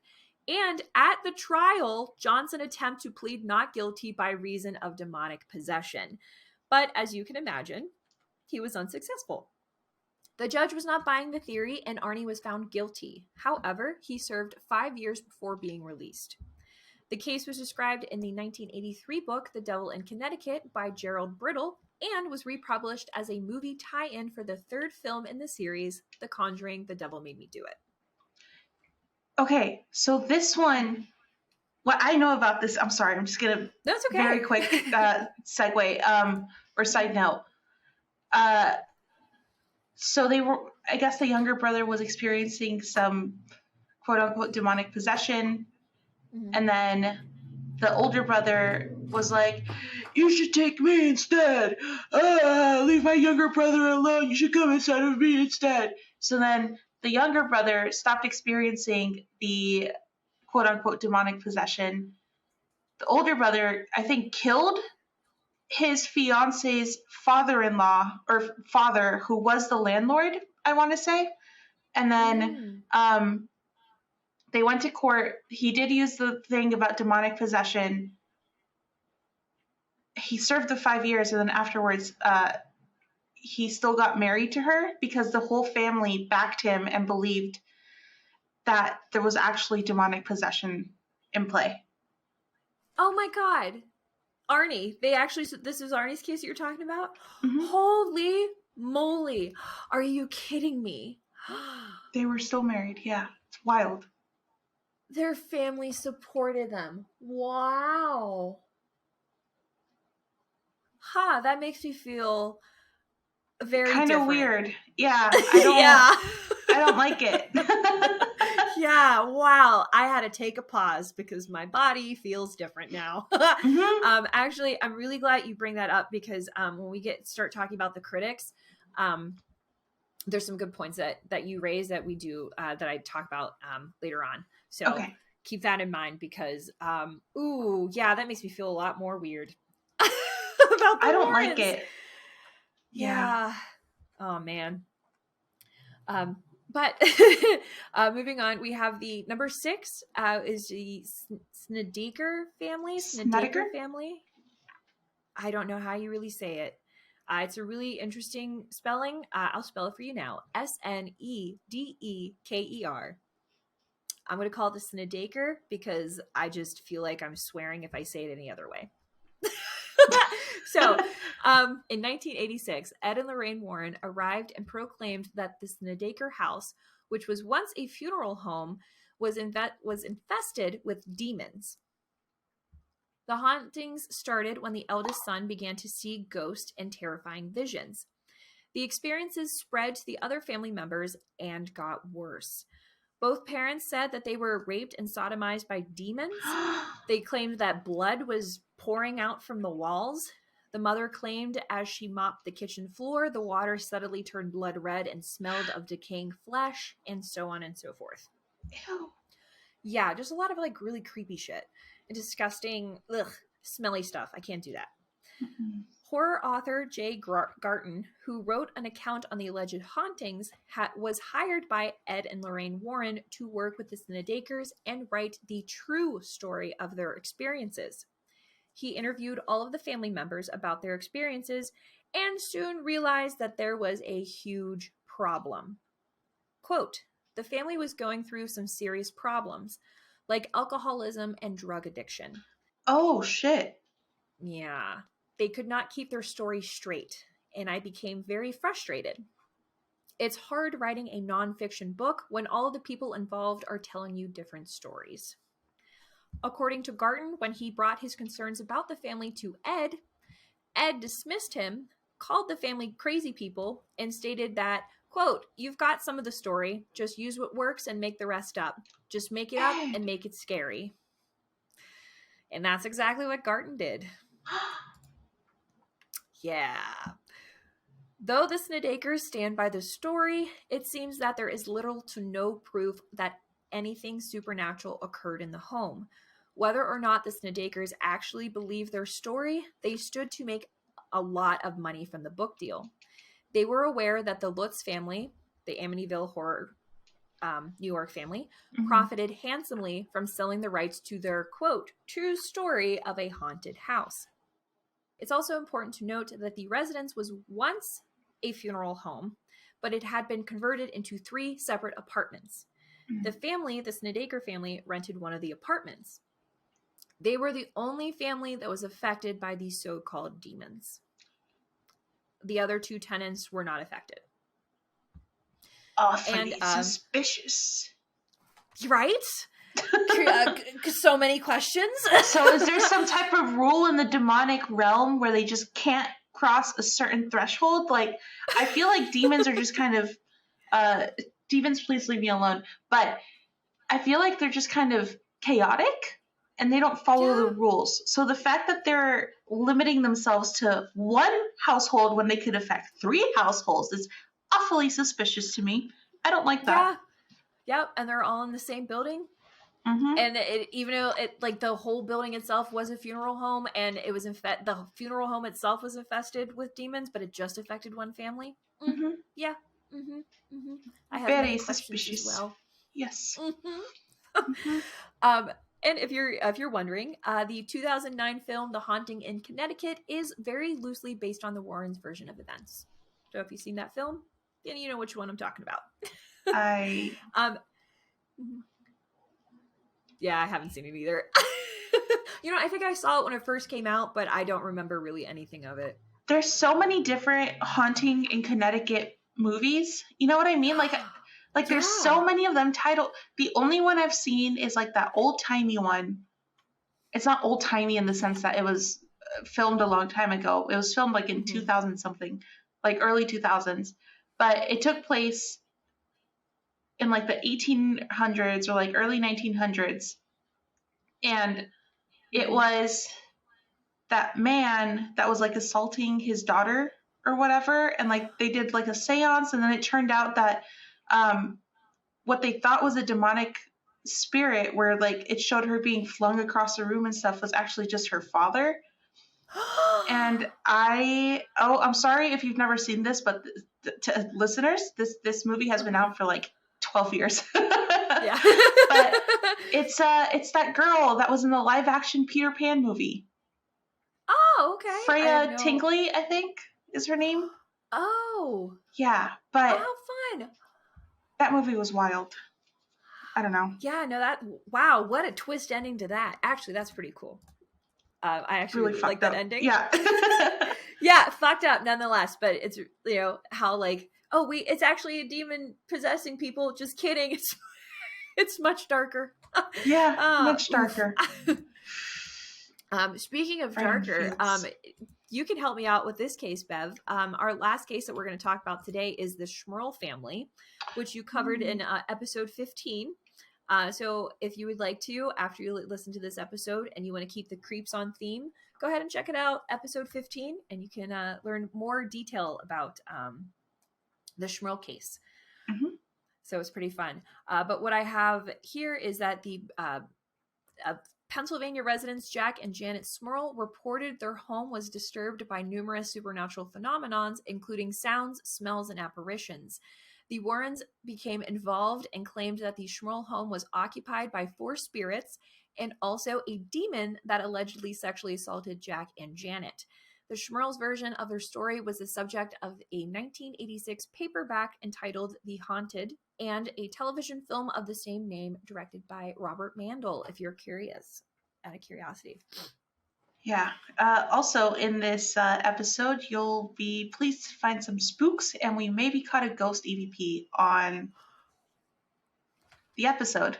Speaker 1: And at the trial, Johnson attempted to plead not guilty by reason of demonic possession. But as you can imagine, he was unsuccessful. The judge was not buying the theory, and Arnie was found guilty. However, he served 5 years before being released. The case was described in the 1983 book, The Devil in Connecticut, by Gerald Brittle, and was republished as a movie tie-in for the third film in the series, The Conjuring, The Devil Made Me Do It.
Speaker 3: Okay, so this one, what I know about this, I'm sorry, I'm just going to
Speaker 1: That's okay.
Speaker 3: very quick segue or side note. So they were, I guess the younger brother was experiencing some quote unquote demonic possession. Mm-hmm. And then the older brother was like, you should take me instead. Leave my younger brother alone. You should come inside of me instead. So then the younger brother stopped experiencing the quote unquote demonic possession. The older brother, I think, killed his fiance's father-in-law or father, who was the landlord, I want to say. And then they went to court. He did use the thing about demonic possession. He served the 5 years, and then afterwards, he still got married to her because the whole family backed him and believed that there was actually demonic possession in play.
Speaker 1: Oh my God. Arnie, this is Arnie's case that you're talking about? Mm-hmm. Holy moly. Are you kidding me?
Speaker 3: They were still married. Yeah. It's wild.
Speaker 1: Their family supported them. Wow. That makes me feel very
Speaker 3: kind of weird. Yeah. I don't like it.
Speaker 1: Yeah. Wow. I had to take a pause because my body feels different now. Mm-hmm. Actually, I'm really glad you bring that up because when we start talking about the critics, there's some good points that you raise that we do that I talk about later on. So keep that in mind because that makes me feel a lot more weird. About I don't
Speaker 3: like it.
Speaker 1: Yeah. Oh man. But moving on, we have the number 6 is the Snedeker family. Snedeker family. I don't know how you really say it. It's a really interesting spelling. I'll spell it for you now. Snedeker. I'm going to call it the Snedeker because I just feel like I'm swearing if I say it any other way. So, in 1986, Ed and Lorraine Warren arrived and proclaimed that the Snedeker house, which was once a funeral home, was infested with demons. The hauntings started when the eldest son began to see ghosts and terrifying visions. The experiences spread to the other family members and got worse. Both parents said that they were raped and sodomized by demons. They claimed that blood was pouring out from the walls. The mother claimed as she mopped the kitchen floor, the water suddenly turned blood red and smelled of decaying flesh, and so on and so forth.
Speaker 3: Ew.
Speaker 1: Yeah, just a lot of really creepy shit. And disgusting, smelly stuff. I can't do that. Mm-hmm. Horror author Jay Garton, who wrote an account on the alleged hauntings, was hired by Ed and Lorraine Warren to work with the Snedekers and write the true story of their experiences. He interviewed all of the family members about their experiences and soon realized that there was a huge problem. Quote, the family was going through some serious problems. like alcoholism and drug addiction.
Speaker 3: Oh, shit.
Speaker 1: Yeah. They could not keep their story straight, and I became very frustrated. It's hard writing a nonfiction book when all of the people involved are telling you different stories. According to Garton, when he brought his concerns about the family to Ed, Ed dismissed him, called the family crazy people, and stated that, quote, "You've got some of the story. Just use what works and make the rest up. Just make it up and make it scary." And that's exactly what Garton did. Yeah. Though the Snedakers stand by the story, it seems that there is little to no proof that anything supernatural occurred in the home. Whether or not the Snedakers actually believed their story, they stood to make a lot of money from the book deal. They were aware that the Lutz family, the Amityville horror New York family, profited handsomely from selling the rights to their, quote, true story of a haunted house. It's also important to note that the residence was once a funeral home, but it had been converted into 3 separate apartments. The family, the Snedaker family, rented one of the apartments. They were the only family that was affected by these so-called demons. The other 2 tenants were not affected.
Speaker 3: Awfully suspicious.
Speaker 1: Right? So many questions.
Speaker 3: So is there some type of rule in the demonic realm where they just can't cross a certain threshold? Like, I feel like demons are just kind of, demons, please leave me alone. But I feel like they're just kind of chaotic and they don't follow the rules. So the fact that they're limiting themselves to one household when they could affect 3 households is awfully suspicious to me. I don't like that.
Speaker 1: Yeah. Yep. And they're all in the same building. And even though like the whole building itself was a funeral home, and it was the funeral home itself was infested with demons, but it just affected one family. Yeah. I have
Speaker 3: very
Speaker 1: many
Speaker 3: suspicious
Speaker 1: questions as well.
Speaker 3: Yes.
Speaker 1: And if you're wondering, the 2009 film The Haunting in Connecticut is very loosely based on the Warrens' version of events. So if you've seen that film, then you know which one I'm talking about. Yeah, I haven't seen it either. I think I saw it when it first came out, but I don't remember really anything of it.
Speaker 3: There's so many different Haunting in Connecticut movies. You know what I mean? Like there's so many of them titled. The only one I've seen is like that old-timey one. It's not old-timey in the sense that it was filmed a long time ago. It was filmed like in 2000 something, like early 2000s. But it took place in like the 1800s or like early 1900s. And it was that man that was like assaulting his daughter or whatever. And like they did like a seance, and then it turned out that what they thought was a demonic spirit, where like it showed her being flung across the room and stuff, was actually just her father. And I'm sorry if you've never seen this, but to listeners, this movie has been out for like 12 years.
Speaker 1: Yeah.
Speaker 3: But it's that girl that was in the live action Peter Pan movie.
Speaker 1: Oh, okay.
Speaker 3: Freya Tingley, I think, is her name.
Speaker 1: Oh.
Speaker 3: Yeah, but
Speaker 1: how fun.
Speaker 3: That movie was wild. I don't know.
Speaker 1: Yeah, no, wow, what a twist ending to that. Actually, that's pretty cool. I actually really like that ending.
Speaker 3: Yeah.
Speaker 1: Yeah, fucked up nonetheless, but it's, how like, it's actually a demon possessing people. Just kidding. It's much darker.
Speaker 3: Yeah, much darker.
Speaker 1: Speaking of darker, you can help me out with this case, Bev. Our last case that we're going to talk about today is the Schmerl family, which you covered in episode 15. So if you would like to, after you listen to this episode and you want to keep the creeps on theme, go ahead and check it out, episode 15, and you can learn more detail about the Schmerl case. So it's pretty fun. But what I have here is that the Pennsylvania residents Jack and Janet Smurl reported their home was disturbed by numerous supernatural phenomenons, including sounds, smells, and apparitions. The Warrens became involved and claimed that the Schmerl home was occupied by 4 spirits and also a demon that allegedly sexually assaulted Jack and Janet. The Schmerl's version of their story was the subject of a 1986 paperback entitled The Haunted and a television film of the same name directed by Robert Mandel, if you're curious, out of curiosity.
Speaker 3: Yeah. Also, in this episode, you'll be pleased to find some spooks, and we maybe caught a ghost EVP on the episode.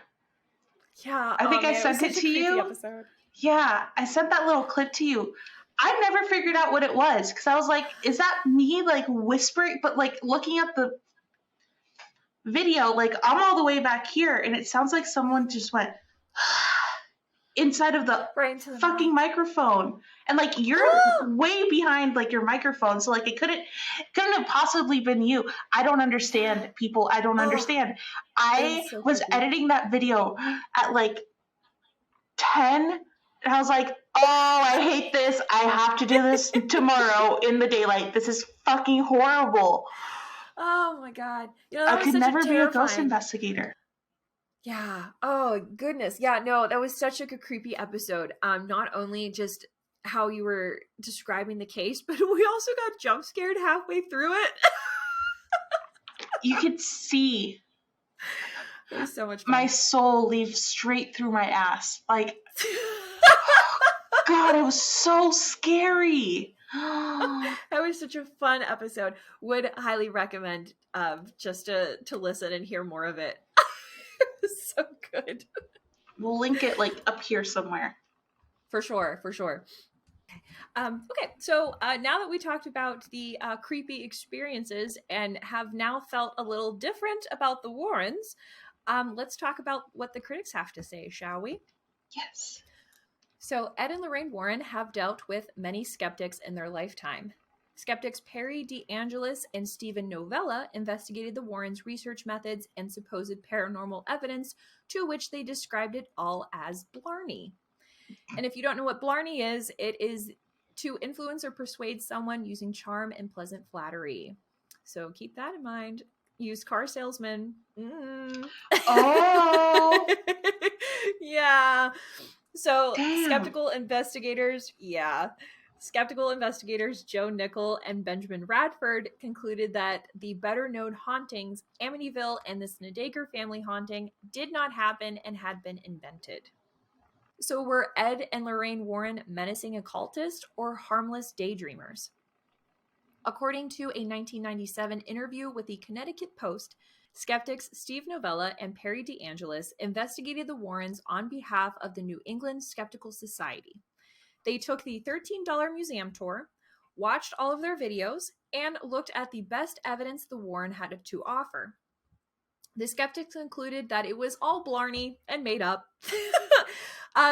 Speaker 1: Yeah.
Speaker 3: I think I sent it to you.
Speaker 1: Episode.
Speaker 3: Yeah, I sent that little clip to you. I never figured out what it was because I was like, is that me like whispering? But like looking at the video, like I'm all the way back here and it sounds like someone just went inside of the fucking microphone. And like you're way behind like your microphone. So like it couldn't have possibly been you. I don't understand, people. I don't understand. I was editing that video at like 10 and I was like, oh, I hate this. I have to do this tomorrow in the daylight. This is fucking horrible.
Speaker 1: Oh my God.
Speaker 3: I could never be a ghost investigator.
Speaker 1: Yeah. Oh goodness. Yeah, no, that was such like a creepy episode. Not only just how you were describing the case, but we also got jump scared halfway through it.
Speaker 3: You could see
Speaker 1: it was so much fun.
Speaker 3: My soul leave straight through my ass. Like, God, it was so scary.
Speaker 1: That was such a fun episode. Would highly recommend just to listen and hear more of it. It was so good.
Speaker 3: We'll link it like up here somewhere.
Speaker 1: For sure. Okay, so now that we talked about the creepy experiences and have now felt a little different about the Warrens, let's talk about what the critics have to say, shall we?
Speaker 3: Yes.
Speaker 1: So Ed and Lorraine Warren have dealt with many skeptics in their lifetime. Skeptics Perry DeAngelis and Stephen Novella investigated the Warrens' research methods and supposed paranormal evidence, to which they described it all as blarney. And if you don't know what blarney is, it is to influence or persuade someone using charm and pleasant flattery. So keep that in mind. Used car salesman.
Speaker 3: Oh!
Speaker 1: Yeah. So
Speaker 3: Damn.
Speaker 1: skeptical investigators Joe Nickel and Benjamin Radford concluded that the better-known hauntings, Amityville and the Snedeker family haunting, did not happen and had been invented. So were Ed and Lorraine Warren menacing occultists or harmless daydreamers? According to a 1997 interview with the Connecticut Post, skeptics Steve Novella and Perry DeAngelis investigated the Warrens on behalf of the New England Skeptical Society. They took the $13 museum tour, watched all of their videos, and looked at the best evidence the Warren had to offer. The skeptics concluded that it was all blarney and made up.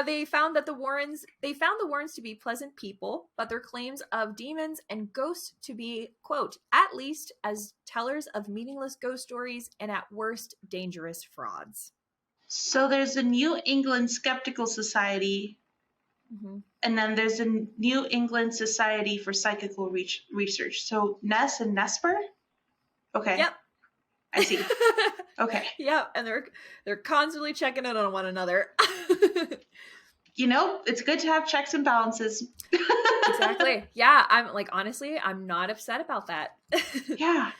Speaker 1: They found the Warrens to be pleasant people, but their claims of demons and ghosts to be, quote, at least as tellers of meaningless ghost stories and at worst dangerous frauds.
Speaker 3: So there's a New England Skeptical Society, and then there's a New England Society for Psychical Research. So Ness and Nesper? Okay.
Speaker 1: Yep.
Speaker 3: I see. Okay.
Speaker 1: Yeah, and they're constantly checking in on one another.
Speaker 3: It's good to have checks and balances.
Speaker 1: Exactly. Yeah, honestly, I'm not upset about that.
Speaker 3: Yeah.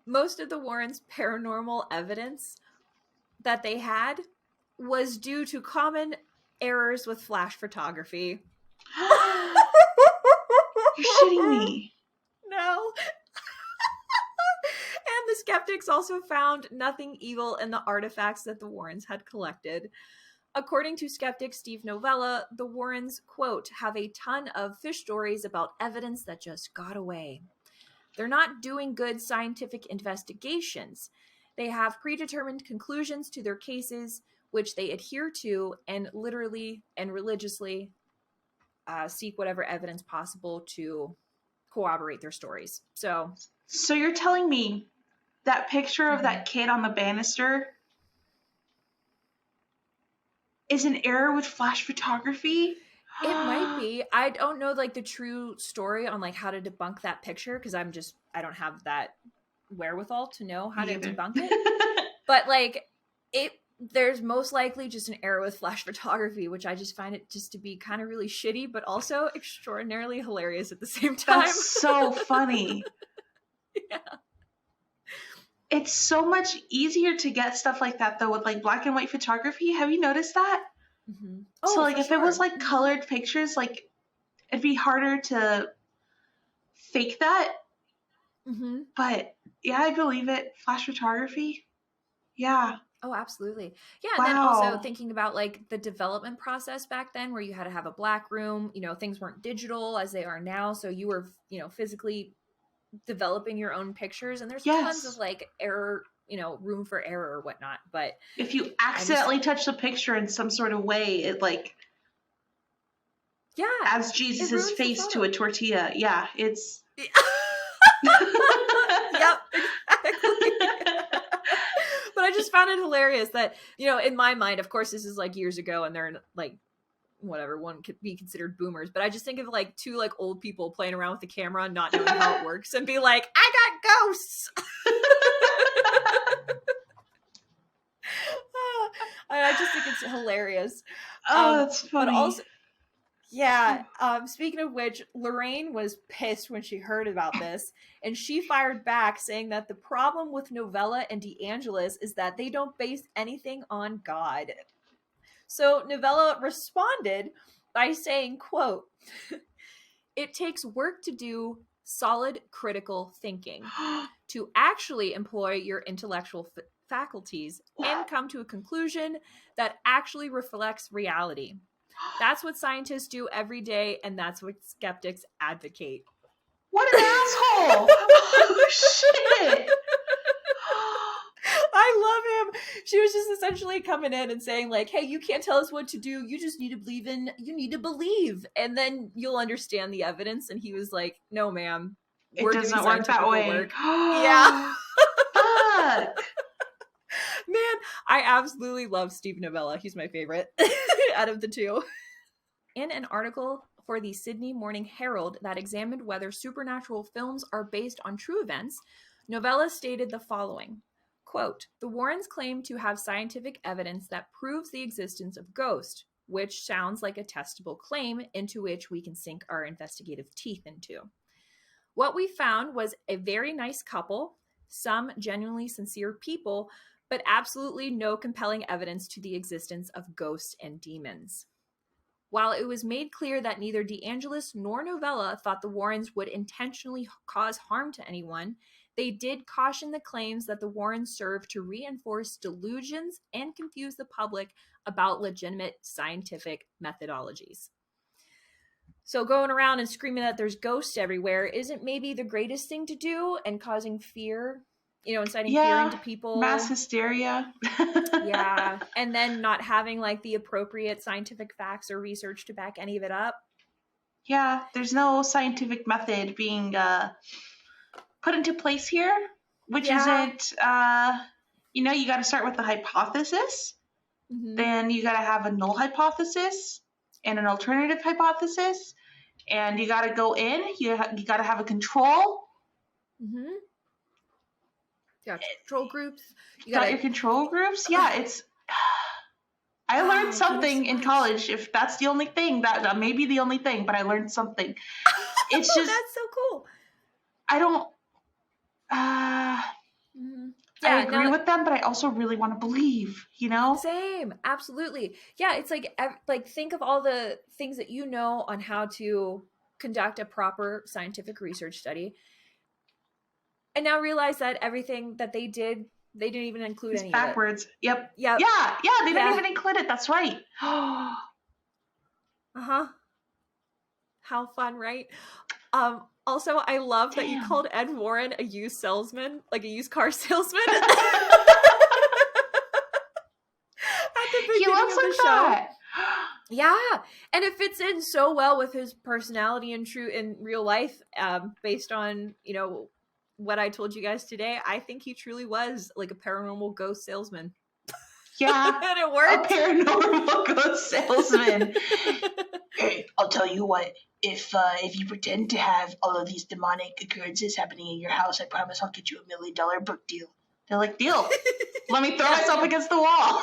Speaker 1: Most of the Warrens' paranormal evidence that they had was due to common errors with flash photography.
Speaker 3: You're shitting me.
Speaker 1: No. And the skeptics also found nothing evil in the artifacts that the Warrens had collected. According to skeptic Steve Novella, the Warrens, quote, have a ton of fish stories about evidence that just got away. They're not doing good scientific investigations. They have predetermined conclusions to their cases, which they adhere to and literally and religiously seek whatever evidence possible to corroborate their stories. So
Speaker 3: you're telling me that picture of that kid on the banister is an error with flash photography?
Speaker 1: It might be. I don't know the true story on how to debunk that picture because I don't have that wherewithal to know how to debunk it. But there's most likely just an error with flash photography, which I just find it just to be kind of really shitty, but also extraordinarily hilarious at the same time.
Speaker 3: That's so funny.
Speaker 1: Yeah.
Speaker 3: It's so much easier to get stuff like that though with like black and white photography. Have you noticed that?
Speaker 1: Mm-hmm.
Speaker 3: So
Speaker 1: Oh,
Speaker 3: like
Speaker 1: for
Speaker 3: if it was
Speaker 1: sure.
Speaker 3: like colored pictures, like it'd be harder to fake that.
Speaker 1: Mm-hmm.
Speaker 3: But yeah, I believe it. Flash photography. Yeah.
Speaker 1: Oh, absolutely. Yeah, and then also
Speaker 3: Wow.
Speaker 1: thinking about like the development process back then where you had to have a black room, things weren't digital as they are now, so you were, physically developing your own pictures, and there's tons of
Speaker 3: Yes.
Speaker 1: like error, room for error or whatnot, but
Speaker 3: If you
Speaker 1: I just
Speaker 3: accidentally touch the picture in some sort of way, it like
Speaker 1: yeah,
Speaker 3: adds
Speaker 1: it
Speaker 3: Jesus's
Speaker 1: ruins the
Speaker 3: face to
Speaker 1: photo.
Speaker 3: a tortilla. Yeah, it's
Speaker 1: Yep, exactly. But I just found it hilarious that, in my mind, of course, this is like years ago and they're like, whatever, one could be considered boomers. But I just think of like two like old people playing around with the camera, not knowing how it works, and be like, I got ghosts. I just think it's hilarious.
Speaker 3: Oh, that's funny.
Speaker 1: But also, yeah. Speaking of which, Lorraine was pissed when she heard about this, and she fired back saying that the problem with Novella and DeAngelis is that they don't base anything on God. So Novella responded by saying, quote, "It takes work to do solid critical thinking, to actually employ your intellectual faculties and come to a conclusion that actually reflects reality. That's what scientists do every day, and that's what skeptics advocate."
Speaker 3: What an asshole! Oh, shit!
Speaker 1: I love him. She was just essentially coming in and saying like, hey, you can't tell us what to do. You just need to believe. And then you'll understand the evidence. And he was like, no, ma'am.
Speaker 3: It doesn't work that way.
Speaker 1: Work. Yeah.
Speaker 3: Fuck.
Speaker 1: Man, I absolutely love Steve Novella. He's my favorite out of the two. In an article for the Sydney Morning Herald that examined whether supernatural films are based on true events, Novella stated the following, quote, "The Warrens claim to have scientific evidence that proves the existence of ghosts, which sounds like a testable claim into which we can sink our investigative teeth into. What we found was a very nice couple, some genuinely sincere people, but absolutely no compelling evidence to the existence of ghosts and demons. While it was made clear that neither DeAngelis nor Novella thought the Warrens would intentionally cause harm to anyone, they did caution the claims that the Warrens served to reinforce delusions and confuse the public about legitimate scientific methodologies." So going around and screaming that there's ghosts everywhere isn't maybe the greatest thing to do, and causing fear, inciting fear into people.
Speaker 3: Mass hysteria.
Speaker 1: Yeah. And then not having like the appropriate scientific facts or research to back any of it up.
Speaker 3: Yeah, there's no scientific method being put into place here, which isn't, you got to start with the hypothesis.
Speaker 1: Mm-hmm.
Speaker 3: Then you got to have a null hypothesis and an alternative hypothesis. And you got to go in, you got to have a control.
Speaker 1: Mm-hmm. Yeah, control groups.
Speaker 3: You got your control groups. Yeah, it's. I learned something in college. If that's the only thing, that may be the only thing, but I learned something. It's just
Speaker 1: that's so cool.
Speaker 3: I don't.
Speaker 1: Mm-hmm. Yeah,
Speaker 3: I agree with them, but I also really want to believe.
Speaker 1: Same, absolutely. Yeah, it's like think of all the things that you know on how to conduct a proper scientific research study, and now realize that everything that they did, they didn't even include
Speaker 3: it's
Speaker 1: any
Speaker 3: backwards.
Speaker 1: of it.
Speaker 3: Yep.
Speaker 1: Yeah.
Speaker 3: They didn't even include it. That's right.
Speaker 1: Uh-huh. How fun, right? Also, I love that you called Ed Warren a used salesman, like a used car salesman.
Speaker 3: He looks like that.
Speaker 1: Yeah, and it fits in so well with his personality in real life. Based on what I told you guys today, I think he truly was like a paranormal ghost salesman.
Speaker 3: Yeah,
Speaker 1: and it worked.
Speaker 3: A paranormal ghost salesman. Hey, I'll tell you what. If you pretend to have all of these demonic occurrences happening in your house, I promise I'll get you $1 million book deal. They're like, deal. Let me throw myself against the wall.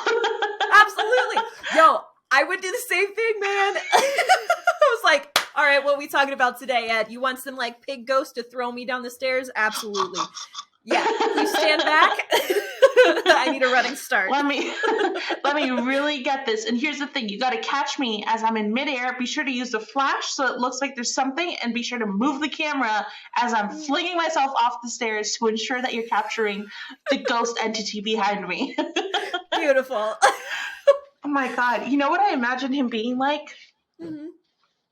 Speaker 1: Absolutely. Yo, I would do the same thing, man. I was like, all right, what are we talking about today, Ed? You want some like pig ghost to throw me down the stairs? Absolutely. Yeah, please stand back. I need a running start.
Speaker 3: Let me really get this. And here's the thing. You got to catch me as I'm in midair. Be sure to use the flash so it looks like there's something, and be sure to move the camera as I'm flinging myself off the stairs to ensure that you're capturing the ghost entity behind me.
Speaker 1: Beautiful.
Speaker 3: Oh my God. You know what I imagine him being like?
Speaker 1: Mm-hmm.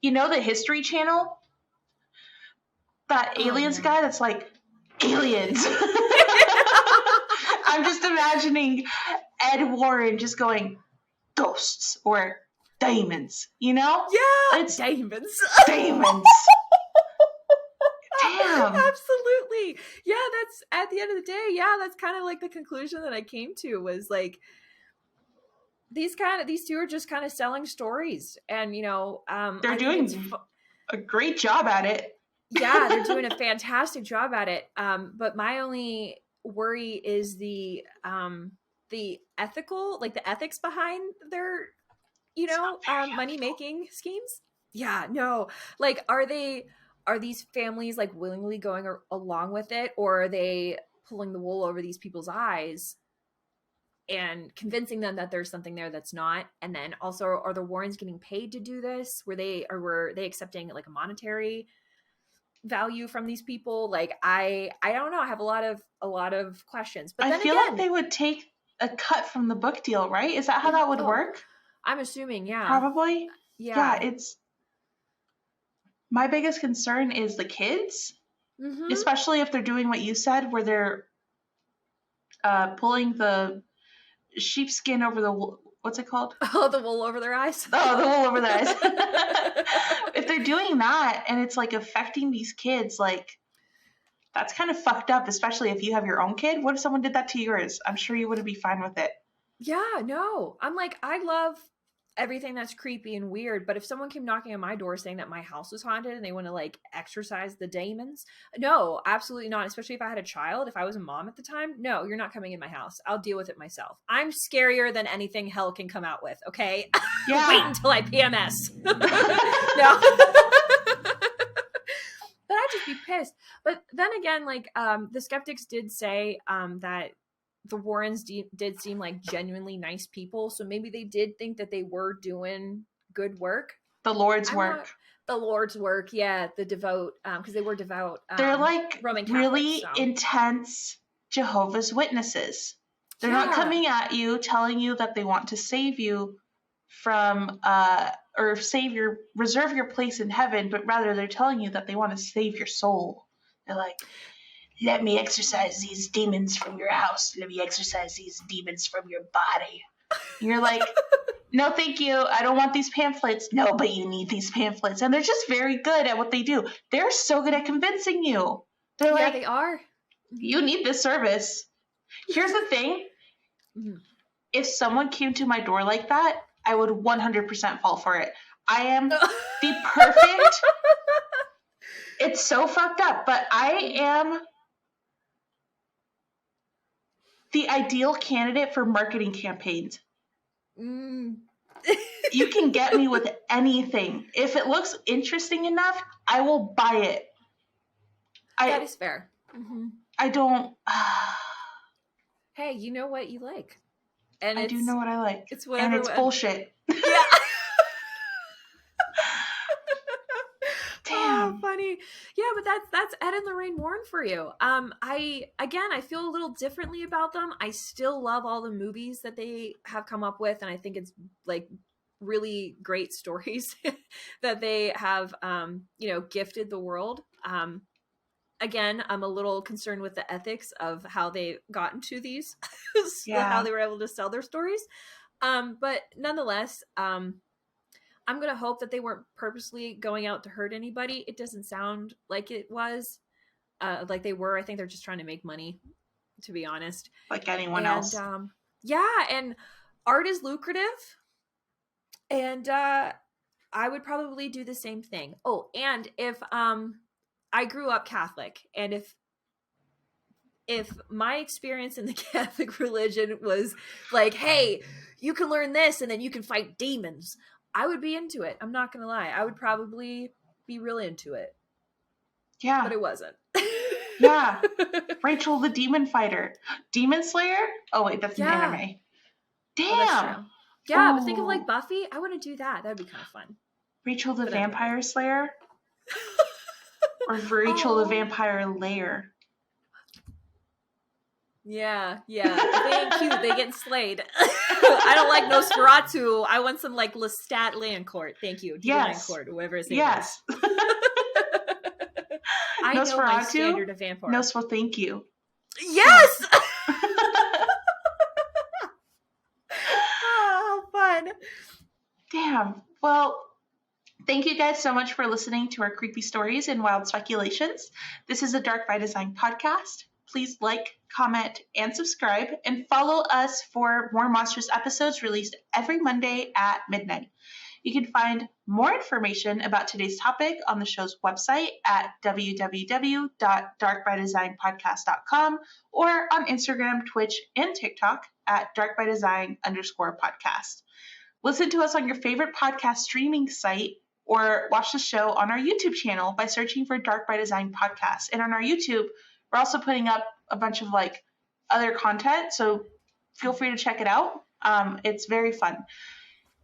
Speaker 3: You know the History Channel? That aliens guy that's like, aliens. I'm just imagining Ed Warren just going, ghosts or demons, you know?
Speaker 1: Yeah,
Speaker 3: it's
Speaker 1: demons.
Speaker 3: Demons. Damn.
Speaker 1: Absolutely. Yeah, that's at the end of the day. Yeah, that's kind of like the conclusion that I came to was like these two are just kind of selling stories, and you know,
Speaker 3: they're doing a great job at it.
Speaker 1: Yeah, they're doing a fantastic job at it. But my only worry is the ethical, like the ethics behind their, you know, money making schemes. Yeah, no, like are these families like willingly going along with it, or are they pulling the wool over these people's eyes and convincing them that there's something there that's not? And then also, are the Warrens getting paid to do this? Were they accepting like a monetary value from these people? Like I don't know. I have a lot of questions. But then
Speaker 3: I feel like they would take a cut from the book deal, right? Is that how that would work?
Speaker 1: I'm assuming, yeah.
Speaker 3: Probably.
Speaker 1: Yeah.
Speaker 3: It's my biggest concern is the kids, especially if they're doing what you said, where they're pulling the sheepskin over the, what's it called?
Speaker 1: Oh, the wool over their eyes.
Speaker 3: Oh, the wool over their eyes. If they're doing that and it's like affecting these kids, like that's kind of fucked up, especially if you have your own kid. What if someone did that to yours? I'm sure you wouldn't be fine with it.
Speaker 1: Yeah, no. I'm like, I love everything that's creepy and weird, but if someone came knocking on my door saying that my house was haunted and they want to like exorcise the demons, no, absolutely not. Especially if I had a child, if I was a mom at the time, no, you're not coming in my house. I'll deal with it myself. I'm scarier than anything hell can come out with, okay?
Speaker 3: Yeah.
Speaker 1: Wait until I PMS. No. But I'd just be pissed. But then again, like the skeptics did say that the Warrens did seem like genuinely nice people, so maybe they did think that they were doing good work.
Speaker 3: The Lord's work.
Speaker 1: The Lord's work, yeah. The devout, because they were devout.
Speaker 3: They're like
Speaker 1: Roman Catholics,
Speaker 3: really intense Jehovah's Witnesses. They're not coming at you telling you that they want to save you from or reserve your place in heaven, but rather they're telling you that they want to save your soul. They're like, let me exorcise these demons from your house. Let me exorcise these demons from your body. And you're like, no, thank you. I don't want these pamphlets. No, but you need these pamphlets. And they're just very good at what they do. They're so good at convincing you. They're like,
Speaker 1: they are.
Speaker 3: You need this service. Here's the thing. If someone came to my door like that, I would 100% fall for it. I am the perfect. It's so fucked up, but I am the ideal candidate for marketing campaigns. You can get me with anything. If it looks interesting enough, I will buy it.
Speaker 1: That is fair.
Speaker 3: I don't.
Speaker 1: Hey, you know what you like. And
Speaker 3: I do know what I like.
Speaker 1: It's whatever.
Speaker 3: And it's bullshit.
Speaker 1: Yeah.
Speaker 3: Damn.
Speaker 1: Oh, funny. Yeah, but that's Ed and Lorraine Warren for you. I feel a little differently about them. I still love all the movies that they have come up with, and I think it's like really great stories that they have gifted the world. Again, I'm a little concerned with the ethics of how they got into these, how they were able to sell their stories. But nonetheless, I'm going to hope that they weren't purposely going out to hurt anybody. It doesn't sound like it was, like they were. I think they're just trying to make money, to be honest.
Speaker 3: Like anyone else.
Speaker 1: And art is lucrative. And I would probably do the same thing. Oh, and if I grew up Catholic, and if my experience in the Catholic religion was like, hey, you can learn this and then you can fight demons, I would be into it. I'm not going to lie. I would probably be real into it.
Speaker 3: Yeah.
Speaker 1: But it wasn't.
Speaker 3: Yeah. Rachel the Demon Fighter. Demon Slayer? Oh, wait, that's an anime. Damn.
Speaker 1: Oh, that's true. Yeah, but think of
Speaker 3: Ooh.
Speaker 1: like Buffy. I want to do that. That'd be kind of fun.
Speaker 3: Rachel the
Speaker 1: But anyway.
Speaker 3: Vampire Slayer? Or Rachel the Vampire Lair?
Speaker 1: Yeah. If they ain't cute, they get slayed. I don't like Nosferatu. I want some like Lestat Landcourt. Thank you.
Speaker 3: Yes.
Speaker 1: Landcourt, whoever his name
Speaker 3: Yes.
Speaker 1: is. I know my standard of vampire.
Speaker 3: Nosfer, thank you.
Speaker 1: Yes! Oh, fun.
Speaker 3: Damn. Well, thank you guys so much for listening to our creepy stories and wild speculations. This is a Dark by Design podcast. Please like, comment, and subscribe, and follow us for more monstrous episodes released every Monday at midnight. You can find more information about today's topic on the show's website at www.darkbydesignpodcast.com or on Instagram, Twitch, and TikTok at darkbydesign_podcast. Listen to us on your favorite podcast streaming site or watch the show on our YouTube channel by searching for Dark by Design Podcast. And on our YouTube, we're also putting up a bunch of like other content, so feel free to check it out. It's very fun.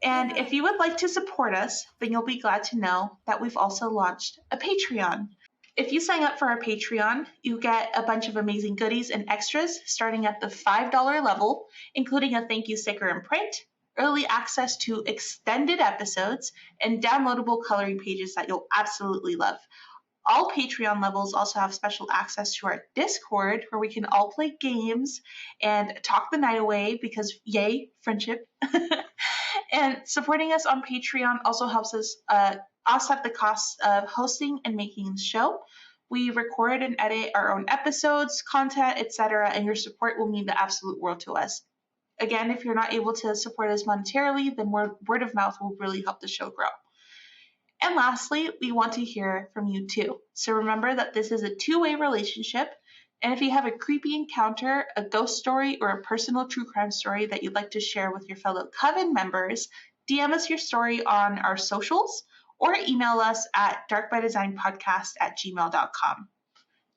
Speaker 3: And if you would like to support us, then you'll be glad to know that we've also launched a Patreon. If you sign up for our Patreon, you get a bunch of amazing goodies and extras starting at the $5 level, including a thank you sticker and print, early access to extended episodes, and downloadable coloring pages that you'll absolutely love. All Patreon levels also have special access to our Discord, where we can all play games and talk the night away because, yay, friendship. And supporting us on Patreon also helps us offset the costs of hosting and making the show. We record and edit our own episodes, content, etc., and your support will mean the absolute world to us. Again, if you're not able to support us monetarily, then word of mouth will really help the show grow. And lastly, we want to hear from you too. So remember that this is a two-way relationship. And if you have a creepy encounter, a ghost story, or a personal true crime story that you'd like to share with your fellow Coven members, DM us your story on our socials or email us at darkbydesignpodcast@gmail.com.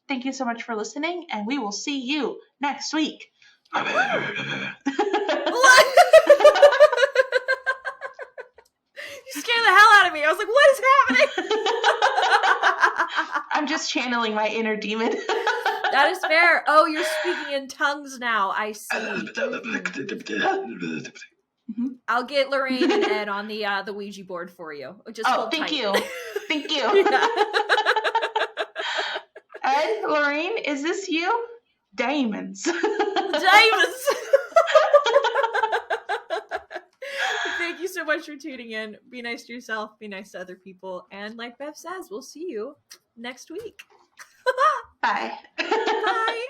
Speaker 3: Thank you so much for listening, and we will see you next week.
Speaker 1: You scared the hell out of me. I was like, what is happening?
Speaker 3: I'm just channeling my inner demon.
Speaker 1: That is fair. Oh, you're speaking in tongues now. I see. Mm-hmm. I'll get Lorraine and Ed on the Ouija board for you. Just hold
Speaker 3: thank
Speaker 1: tight.
Speaker 3: you. Thank you.
Speaker 1: Yeah.
Speaker 3: Ed, Lorraine, is this you? DAE-mons.
Speaker 1: DAE-mons. Thank you so much for tuning in. Be nice to yourself. Be nice to other people. And like Bev says, we'll see you next week.
Speaker 3: Bye.
Speaker 1: Bye.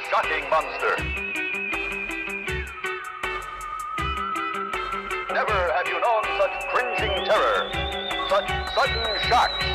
Speaker 4: Shocking monster. Never have you known such cringing terror, such sudden shocks.